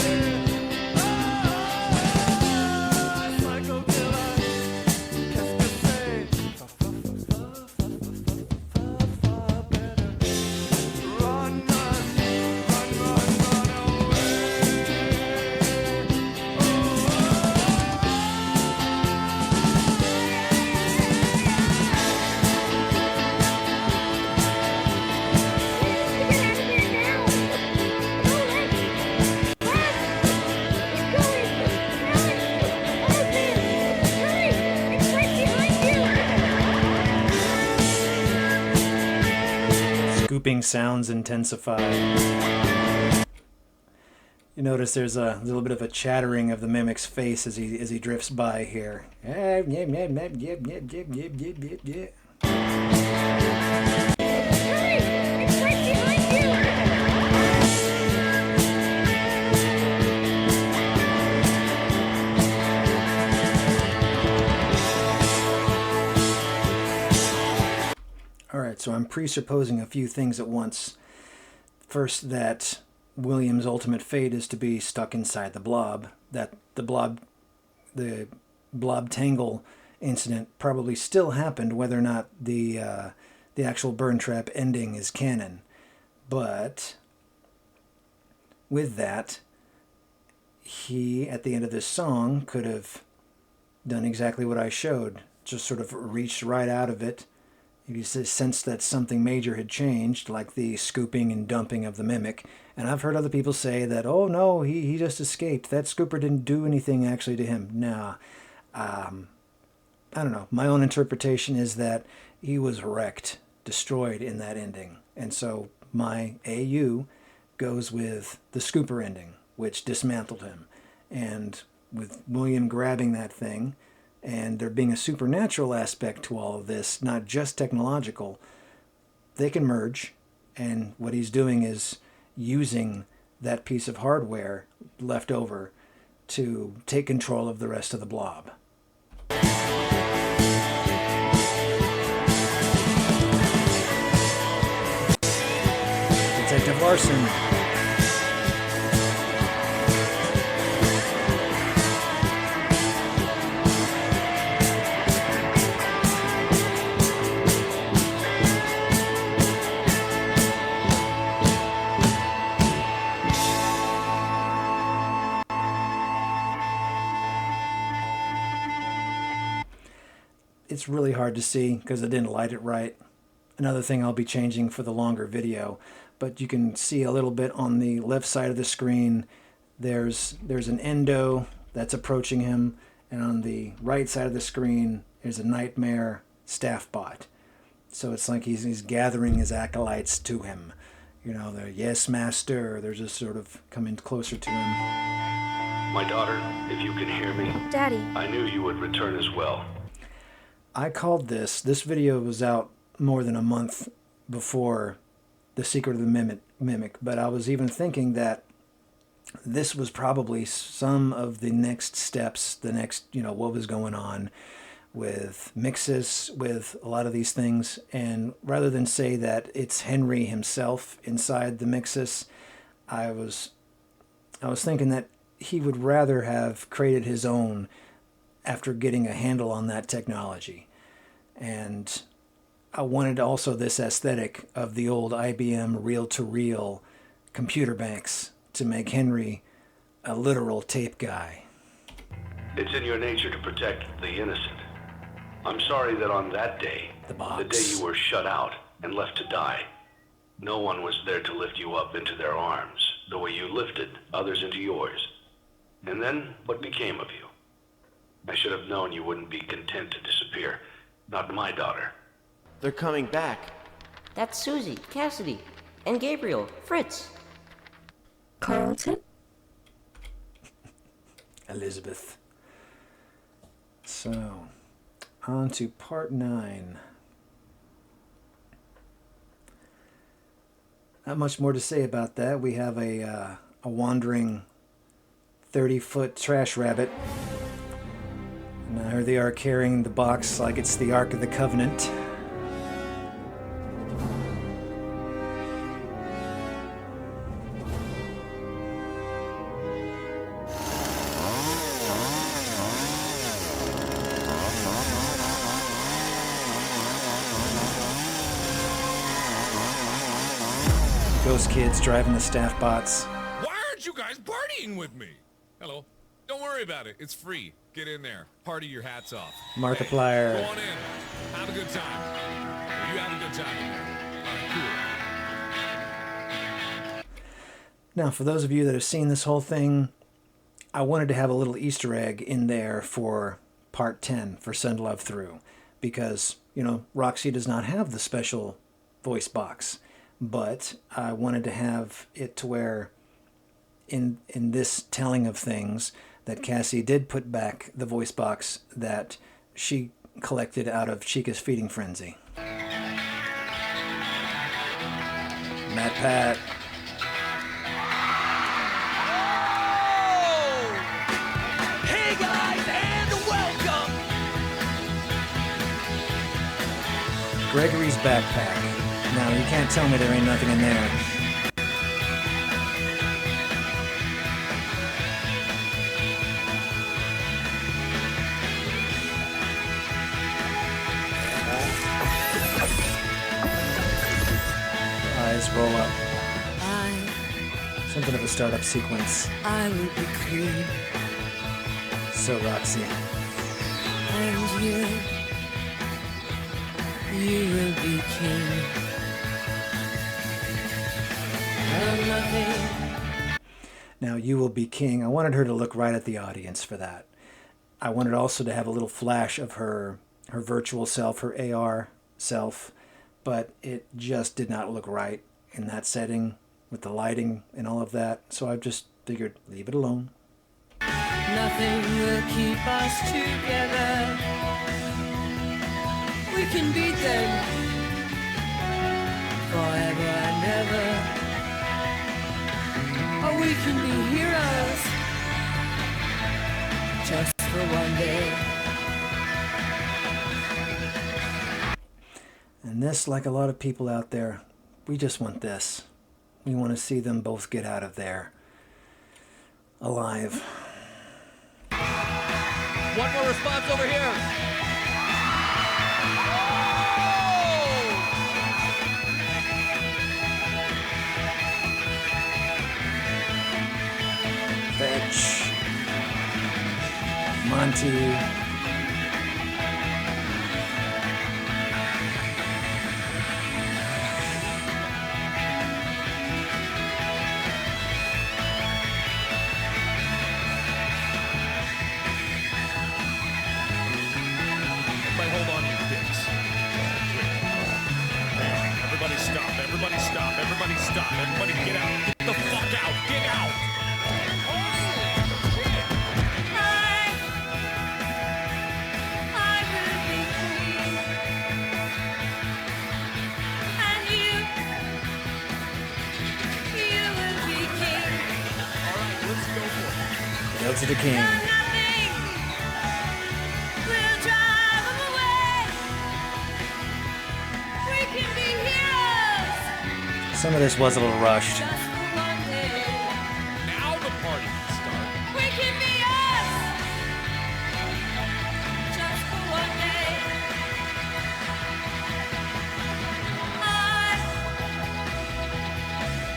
Scooping sounds intensify. You notice there's a little bit of a chattering of the Mimic's face as he drifts by here. Alright, so I'm presupposing a few things at once. First, that William's ultimate fate is to be stuck inside the blob. That the blob tangle incident probably still happened, whether or not the actual burn trap ending is canon. But with that, he, at the end of this song, could have done exactly what I showed. Just sort of reached right out of it. You sensed that something major had changed, like the scooping and dumping of the mimic. And I've heard other people say that, oh no, he just escaped. That scooper didn't do anything actually to him. Nah. I don't know. My own interpretation is that he was wrecked, destroyed in that ending. And so my AU goes with the scooper ending, which dismantled him. And with William grabbing that thing, and there being a supernatural aspect to all of this, not just technological, they can merge. And what he's doing is using that piece of hardware left over to take control of the rest of the blob. Detective Larson. It's really hard to see because I didn't light it right. Another thing I'll be changing for the longer video, but you can see a little bit on the left side of the screen. There's an endo that's approaching him, and on the right side of the screen there's a Nightmare staff bot. So it's like he's gathering his acolytes to him. You know, they're yes master, or they're just sort of coming closer to him. My daughter, if you can hear me, Daddy. I knew you would return as well. I called this video was out more than a month before The Secret of the Mimic, but I was even thinking that this was probably some of the next steps, the next, what was going on with Mixus, with a lot of these things. And rather than say that it's Henry himself inside the Mixus, I was thinking that he would rather have created his own after getting a handle on that technology. And I wanted also this aesthetic of the old IBM reel-to-reel computer banks to make Henry a literal tape guy. It's in your nature to protect the innocent. I'm sorry that on that day, the day you were shut out and left to die, no one was there to lift you up into their arms the way you lifted others into yours. And then what became of you? I should have known you wouldn't be content to disappear. Not my daughter. They're coming back. That's Susie, Cassidy, and Gabriel, Fritz. Carlton? Elizabeth. So, on to part 9. Not much more to say about that. We have a wandering 30-foot trash rabbit. And here they are carrying the box like it's the Ark of the Covenant. Ghost kids driving the staff bots. Why aren't you guys partying with me? Hello. Don't worry about it. It's free. Get in there. Party your hats off. Markiplier. Hey, go on in. Have a good time. You have a good time in there. All right, cool. Now, for those of you that have seen this whole thing, I wanted to have a little Easter egg in there for part 10 for Send Love Through. Because, Roxy does not have the special voice box. But I wanted to have it to where in this telling of things that Cassie did put back the voice box that she collected out of Chica's feeding frenzy. Matt Pat. Hey guys, and welcome! Gregory's backpack. Now, you can't tell me there ain't nothing in there. Eyes roll up. Something of a startup sequence. I will be queen. So Roxy. And you will be king. I'm nothing. Now, You Will Be King, I wanted her to look right at the audience for that. I wanted also to have a little flash of her virtual self, her AR self, but it just did not look right in that setting with the lighting and all of that. So I just figured, leave it alone. Nothing will keep us together. We can beat them forever and ever. Or we can be heroes just for one day. And this, like a lot of people out there, we just want this. We want to see them both get out of there alive. One more response over here. Vetch, Monty, Everybody hold on to your dicks. Everybody stop. Everybody stop. Everybody stop. Everybody get out. Get the fuck out. Get out. Go to the king. Some of this was a little rushed. Now the party can start. We can be us just for one day.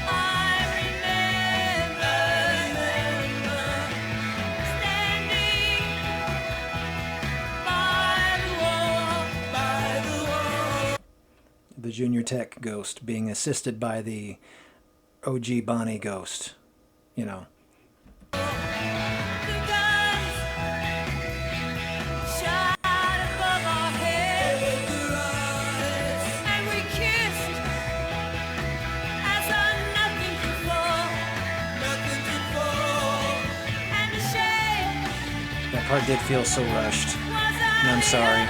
I remember standing by the wall. The Junior Tech ghost being assisted by the OG Bonnie ghost. You know. Shot above our heads, and we kissed as our nothing before, and the shade That part did feel so rushed. And I'm sorry.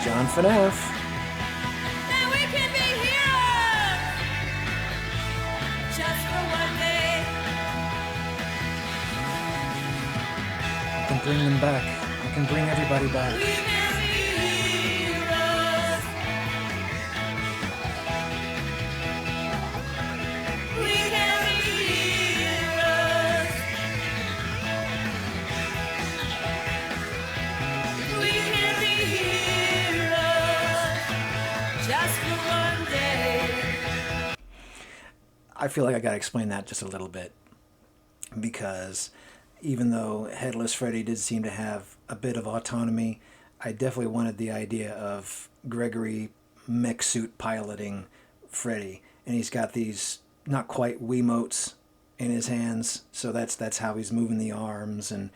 John FNAF. And we can be heroes just for one day. I can bring them back. I can bring everybody back. We can be heroes. We can be heroes. We can be heroes just for one day. I feel like I gotta explain that just a little bit. Because even though Headless Freddy did seem to have a bit of autonomy, I definitely wanted the idea of Gregory mech suit piloting Freddy. And he's got these not quite Wiimotes in his hands, so that's how he's moving the arms and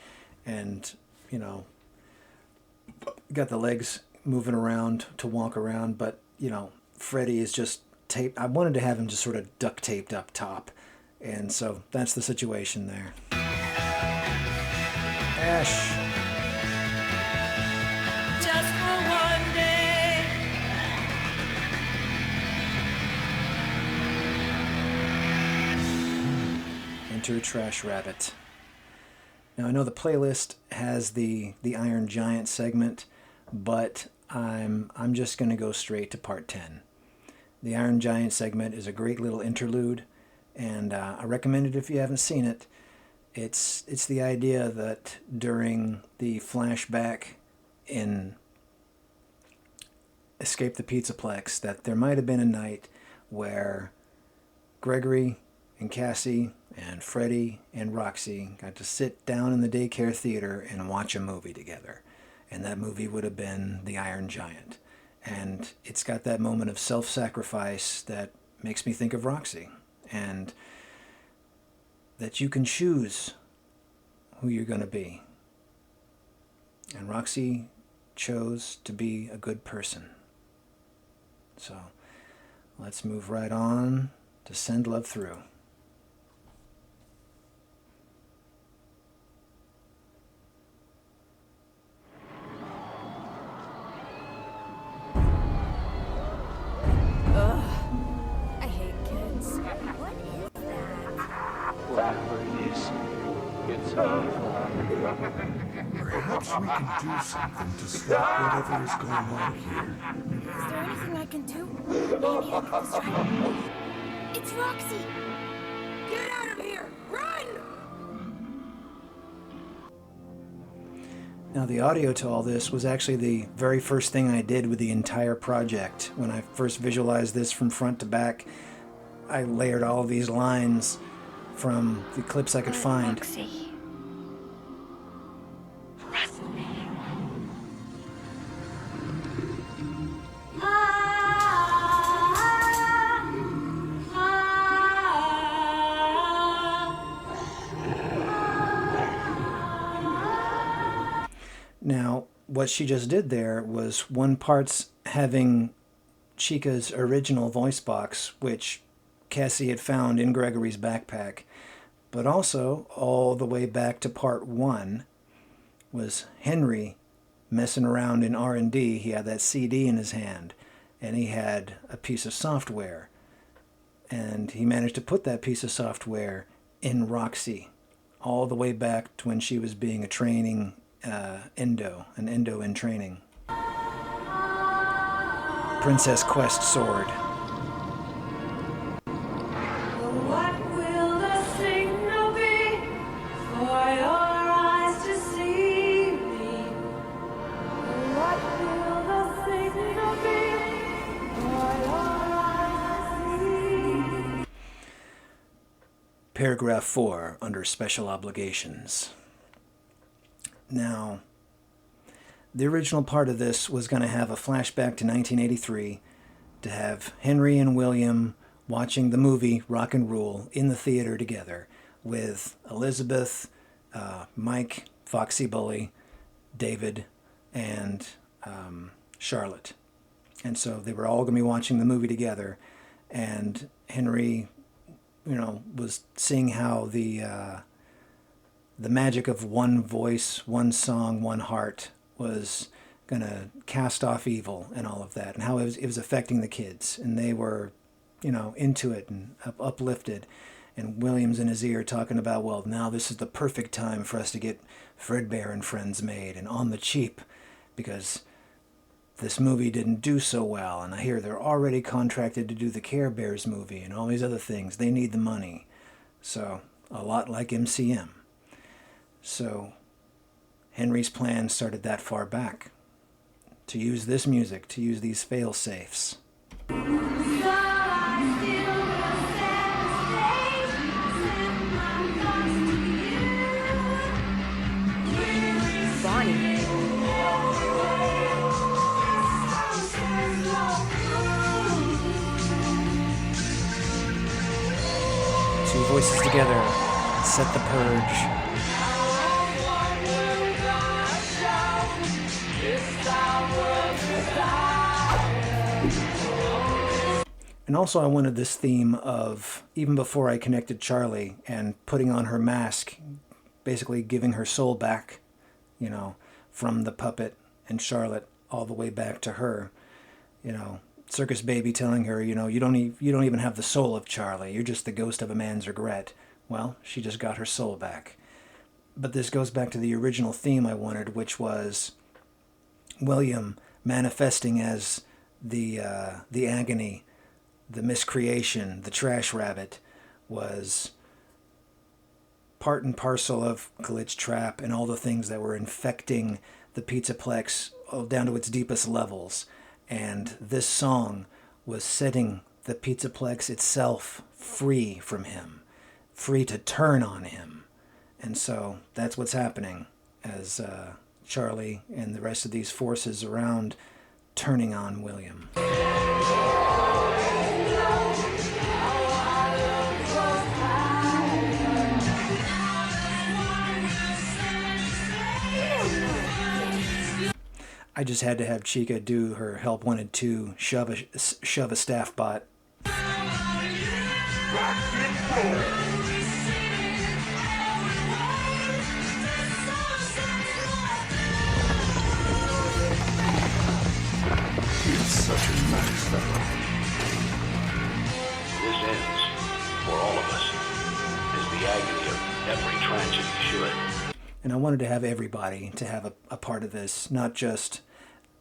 you know, got the legs moving around to walk around, but you know, Freddy is just taped. I wanted to have him just sort of duct taped up top. And so that's the situation there. Ash. Just for one day. Enter Trash Rabbit. Now I know the playlist has the Iron Giant segment, but I'm just going to go straight to part 10. The Iron Giant segment is a great little interlude, and I recommend it if you haven't seen it. It's the idea that during the flashback in Escape the Pizzaplex that there might have been a night where Gregory and Cassie and Freddie and Roxy got to sit down in the daycare theater and watch a movie together. And that movie would have been The Iron Giant. And it's got that moment of self-sacrifice that makes me think of Roxy. And that you can choose who you're going to be. And Roxy chose to be a good person. So let's move right on to Send Love Through. Ugh, I hate kids. What is that? Whatever it is, it's evil. Perhaps we can do something to stop whatever is going on here. Is there anything I can do? Maybe I can distract. It's Roxy! Get out of here! Run! Now, the audio to all this was actually the very first thing I did with the entire project. When I first visualized this from front to back, I layered all of these lines from the clips I could find. Roxy. Now, what she just did there was one part's having Chica's original voice box, which Cassie had found in Gregory's backpack, but also all the way back to part 1 was Henry messing around in R&D. He had that CD in his hand, and he had a piece of software, and he managed to put that piece of software in Roxy all the way back to when she was being a training an endo in training. Princess Quest sword. What will the signal be for your eyes to see me? What will the signal be for your eyes to see me? Paragraph 4 under special obligations. Now, the original part of this was going to have a flashback to 1983 to have Henry and William watching the movie Rock and Rule in the theater together with Elizabeth, Mike, Foxy Bully, David, and Charlotte. And so they were all going to be watching the movie together, and Henry, was seeing how the magic of one voice, one song, one heart was going to cast off evil and all of that, and how it was affecting the kids. And they were, into it and uplifted. And William's in his ear talking about, well, now this is the perfect time for us to get Fredbear and Friends made, and on the cheap, because this movie didn't do so well, and I hear they're already contracted to do the Care Bears movie and all these other things. They need the money. So, a lot like MCM. So, Henry's plan started that far back, to use this music, to use these fail-safes. Bonnie. Two voices together, set the purge. And also I wanted this theme of, even before I connected Charlie and putting on her mask, basically giving her soul back, from the puppet and Charlotte all the way back to her. Circus Baby telling her, you don't even have the soul of Charlie. You're just the ghost of a man's regret. Well, she just got her soul back. But this goes back to the original theme I wanted, which was William manifesting as the agony, the miscreation, the trash rabbit, was part and parcel of Glitch Trap and all the things that were infecting the Pizzaplex down to its deepest levels. And this song was setting the Pizzaplex itself free from him, free to turn on him. And so that's what's happening as Charlie and the rest of these forces around turning on William. I just had to have Chica do her Help Wanted 2 shove a staff bot. He's such a nice fellow. This ends, for all of us, as the agony of every tragedy should. And I wanted to have everybody to have a part of this, not just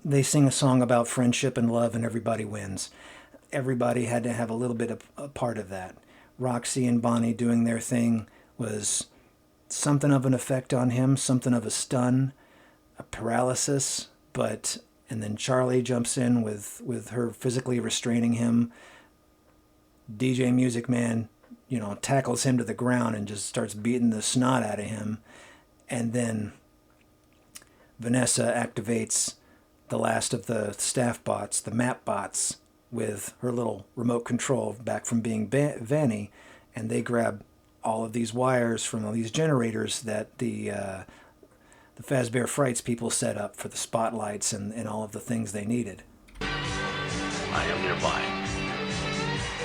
they sing a song about friendship and love and everybody wins. Everybody had to have a little bit of a part of that. Roxy and Bonnie doing their thing was something of an effect on him, something of a stun, a paralysis, and then Charlie jumps in with her physically restraining him. DJ Music Man, tackles him to the ground and just starts beating the snot out of him. And then Vanessa activates the last of the staff bots, the map bots, with her little remote control back from being Vanny, and they grab all of these wires from all these generators that the Fazbear Frights people set up for the spotlights and all of the things they needed. I am nearby.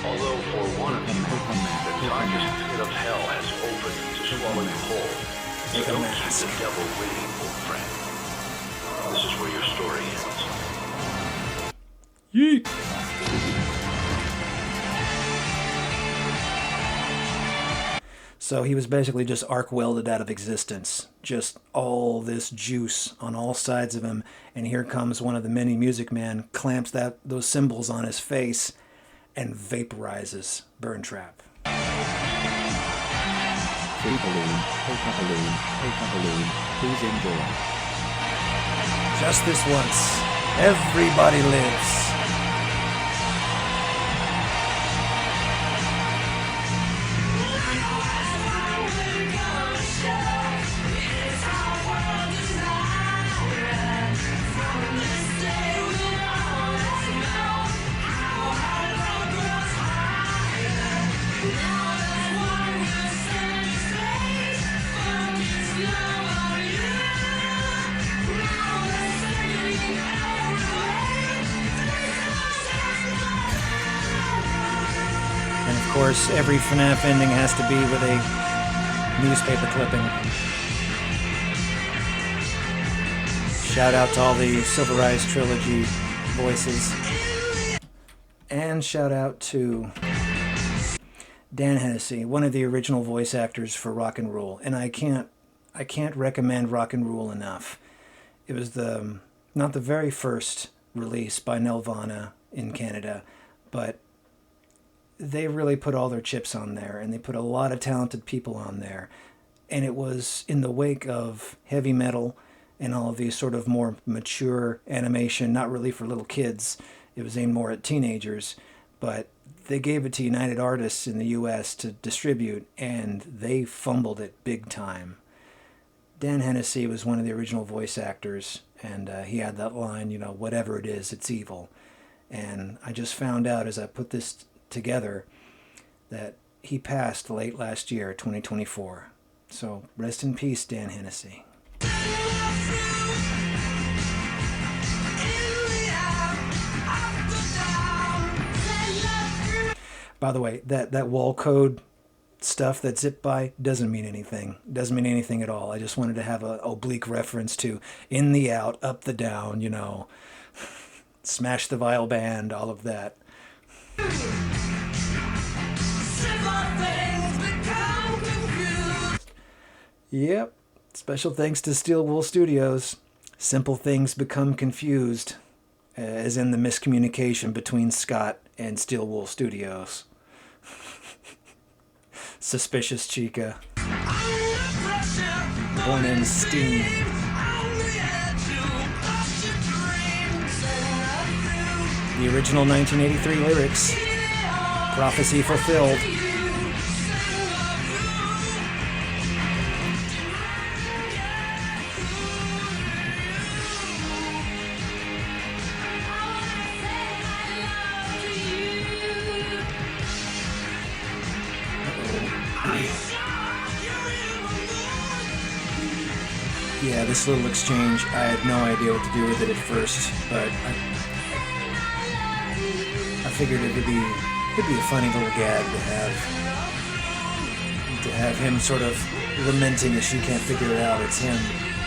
Although for one of you, the darkest pit of hell has opened to swallow you whole, you don't keep the devil waiting, old friend. This is where your story ends. Yeet! So he was basically just arc welded out of existence. Just all this juice on all sides of him. And here comes one of the many Music Man, clamps those symbols on his face, and vaporizes Burn Trap. Free balloon, take a balloon, please enjoy. Just this once, everybody lives. Of course, every FNAF ending has to be with a newspaper clipping. Shout out to all the Silver Eyes Trilogy voices. And shout out to Dan Hennessy, one of the original voice actors for Rock and Rule. And I can't recommend Rock and Rule enough. It was not the very first release by Nelvana in Canada, but they really put all their chips on there, and they put a lot of talented people on there. And it was in the wake of heavy metal and all of these sort of more mature animation, not really for little kids. It was aimed more at teenagers, but they gave it to United Artists in the US to distribute, and they fumbled it big time. Dan Hennessy was one of the original voice actors, and he had that line, whatever it is, it's evil. And I just found out as I put this together that he passed late last year, 2024. So rest in peace, Dan Hennessy. By the way, that wall code stuff that zipped by doesn't mean anything. Doesn't mean anything at all. I just wanted to have an oblique reference to in the out, up the down, smash the viol band, all of that. Yep. Special thanks to Steel Wool Studios. Simple things become confused, as in the miscommunication between Scott and Steel Wool Studios. Suspicious Chica. Born in steam. The original 1983 lyrics. Prophecy fulfilled. Yeah, this little exchange, I had no idea what to do with it at first, but I figured it'd be a funny little gag to have him sort of lamenting as she can't figure it out. It's him,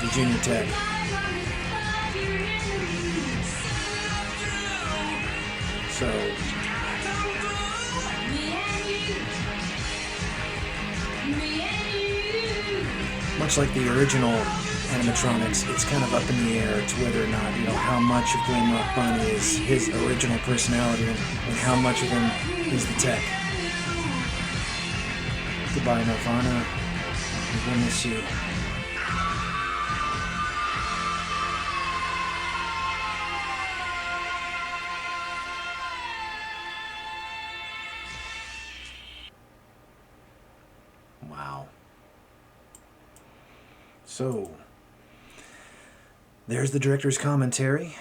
the junior tech. So much like the original animatronics, it's kind of up in the air to whether or not, how much of Glamrock Bonnie is his original personality and how much of him is the tech. Goodbye, Nirvana. We'll miss you. Wow. So, there's the director's commentary.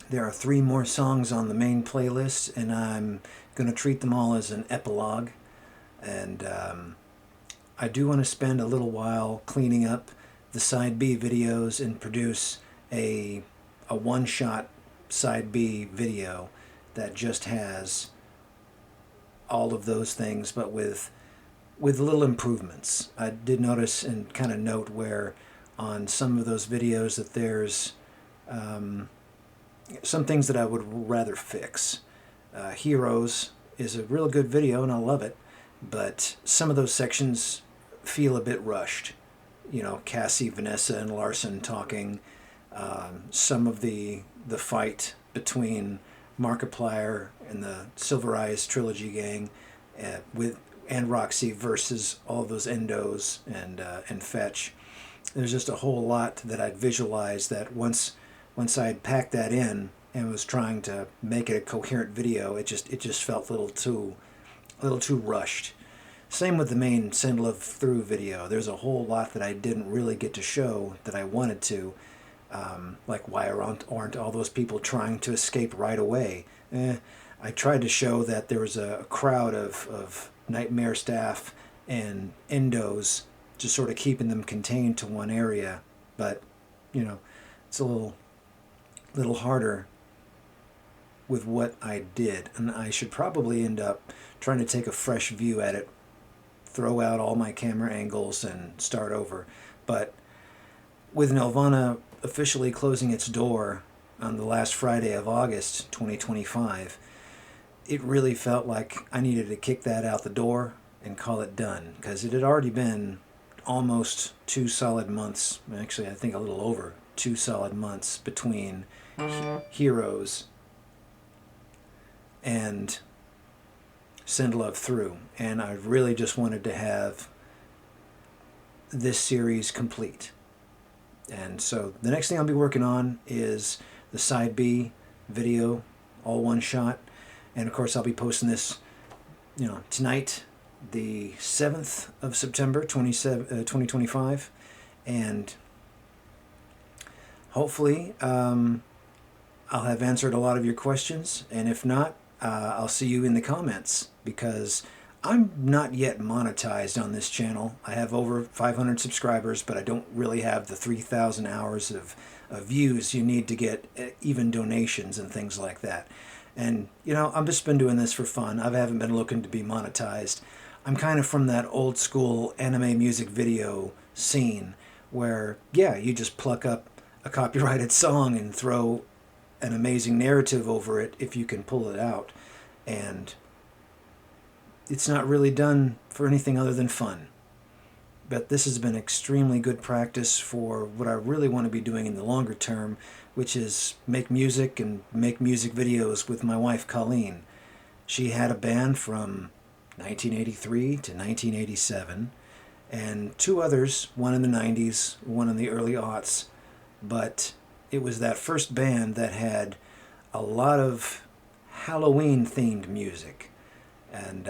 There are 3 more songs on the main playlist, and I'm going to treat them all as an epilogue. And I do want to spend a little while cleaning up the side B videos and produce a one-shot side B video that just has all of those things, but with little improvements. I did notice and kind of note where on some of those videos that there's some things that I would rather fix. Heroes is a real good video and I love it, but some of those sections feel a bit rushed. Cassie, Vanessa, and Larson talking. Some of the fight between Markiplier and the Silver Eyes Trilogy gang and Roxy versus all those Endos and Fetch. There's just a whole lot that I'd visualize that once I'd packed that in and was trying to make it a coherent video, it just felt a little too rushed. Same with the main Send Love Through video. There's a whole lot that I didn't really get to show that I wanted to, like why aren't all those people trying to escape right away? I tried to show that there was a crowd of Nightmare staff and Endos just sort of keeping them contained to one area, but it's a little harder with what I did, and I should probably end up trying to take a fresh view at it, throw out all my camera angles and start over. But with Nelvana officially closing its door on the last Friday of August 2025, it really felt like I needed to kick that out the door and call it done, because it had already been almost 2 solid months, actually I think a little over 2 solid months between Heroes and Send Love Through, and I really just wanted to have this series complete. And so the next thing I'll be working on is the side B video, all one shot, and of course I'll be posting this tonight, the 7th of September 2025, and hopefully I'll have answered a lot of your questions, and if not, I'll see you in the comments, because I'm not yet monetized on this channel. I have over 500 subscribers, but I don't really have the 3,000 hours of views you need to get even donations and things like that. And, I've just been doing this for fun. I haven't been looking to be monetized. I'm kind of from that old school anime music video scene where, yeah, you just pluck up a copyrighted song and throw an amazing narrative over it if you can pull it out. And it's not really done for anything other than fun. But this has been extremely good practice for what I really want to be doing in the longer term, which is make music and make music videos with my wife, Colleen. She had a band from 1983 to 1987, and 2 others, one in the 90s, one in the early aughts. But it was that first band that had a lot of Halloween-themed music. And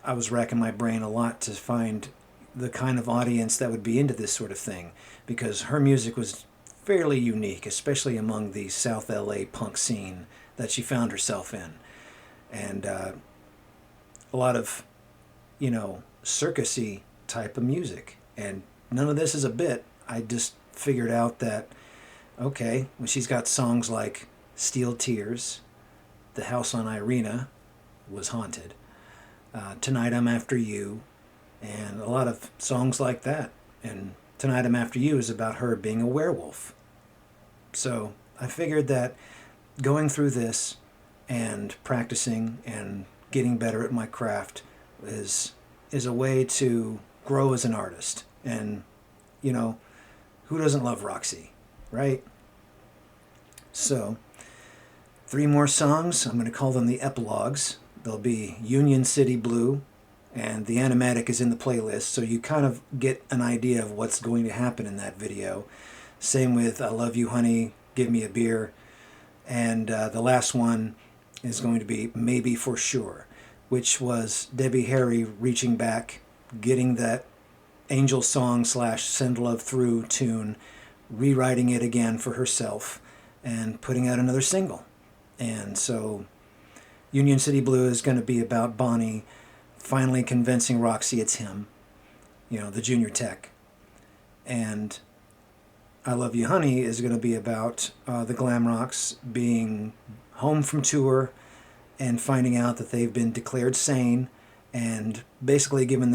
I was racking my brain a lot to find the kind of audience that would be into this sort of thing, because her music was fairly unique, especially among the South LA punk scene that she found herself in. And a lot of, you know, circusy type of music. And none of this is a bit. I just figured out that, okay, when she's got songs like Steel Tears, The House on Irina was haunted, Tonight I'm After You, and a lot of songs like that. And Tonight I'm After You is about her being a werewolf. So I figured that going through this and practicing and getting better at my craft is a way to grow as an artist. And, you know, who doesn't love Roxy, right? So 3 more songs. I'm going to call them the epilogues. They'll be Union City Blue, and the animatic is in the playlist, so you kind of get an idea of what's going to happen in that video. Same with I Love You Honey, Give Me a Beer, and the last one is going to be Maybe for Sure, which was Debbie Harry reaching back, getting that Angel Song / Send Love Through tune, rewriting it again for herself, and putting out another single. And so Union City Blue is going to be about Bonnie finally convincing Roxy it's him, you know, the junior tech. And I Love You Honey is going to be about the Glamrocks being home from tour and finding out that they've been declared sane and basically given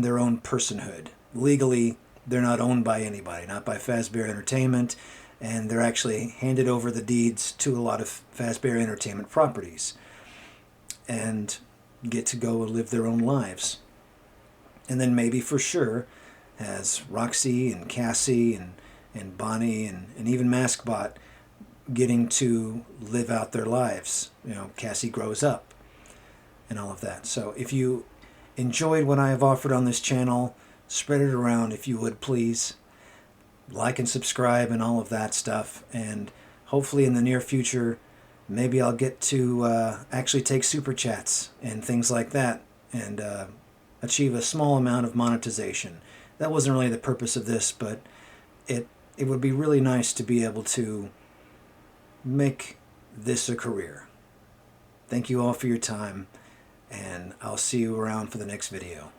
their own personhood. Legally, they're not owned by anybody, not by Fazbear Entertainment, and they're actually handed over the deeds to a lot of Fazbear Entertainment properties and get to go and live their own lives. And then Maybe for Sure has Roxy and Cassie and Bonnie and even Maskbot getting to live out their lives. You know, Cassie grows up and all of that. So if you enjoyed what I have offered on this channel, spread it around if you would, please. Like and subscribe and all of that stuff. And hopefully in the near future, maybe I'll get to actually take super chats and things like that and achieve a small amount of monetization. That wasn't really the purpose of this, but it would be really nice to be able to make this a career. Thank you all for your time, and I'll see you around for the next video.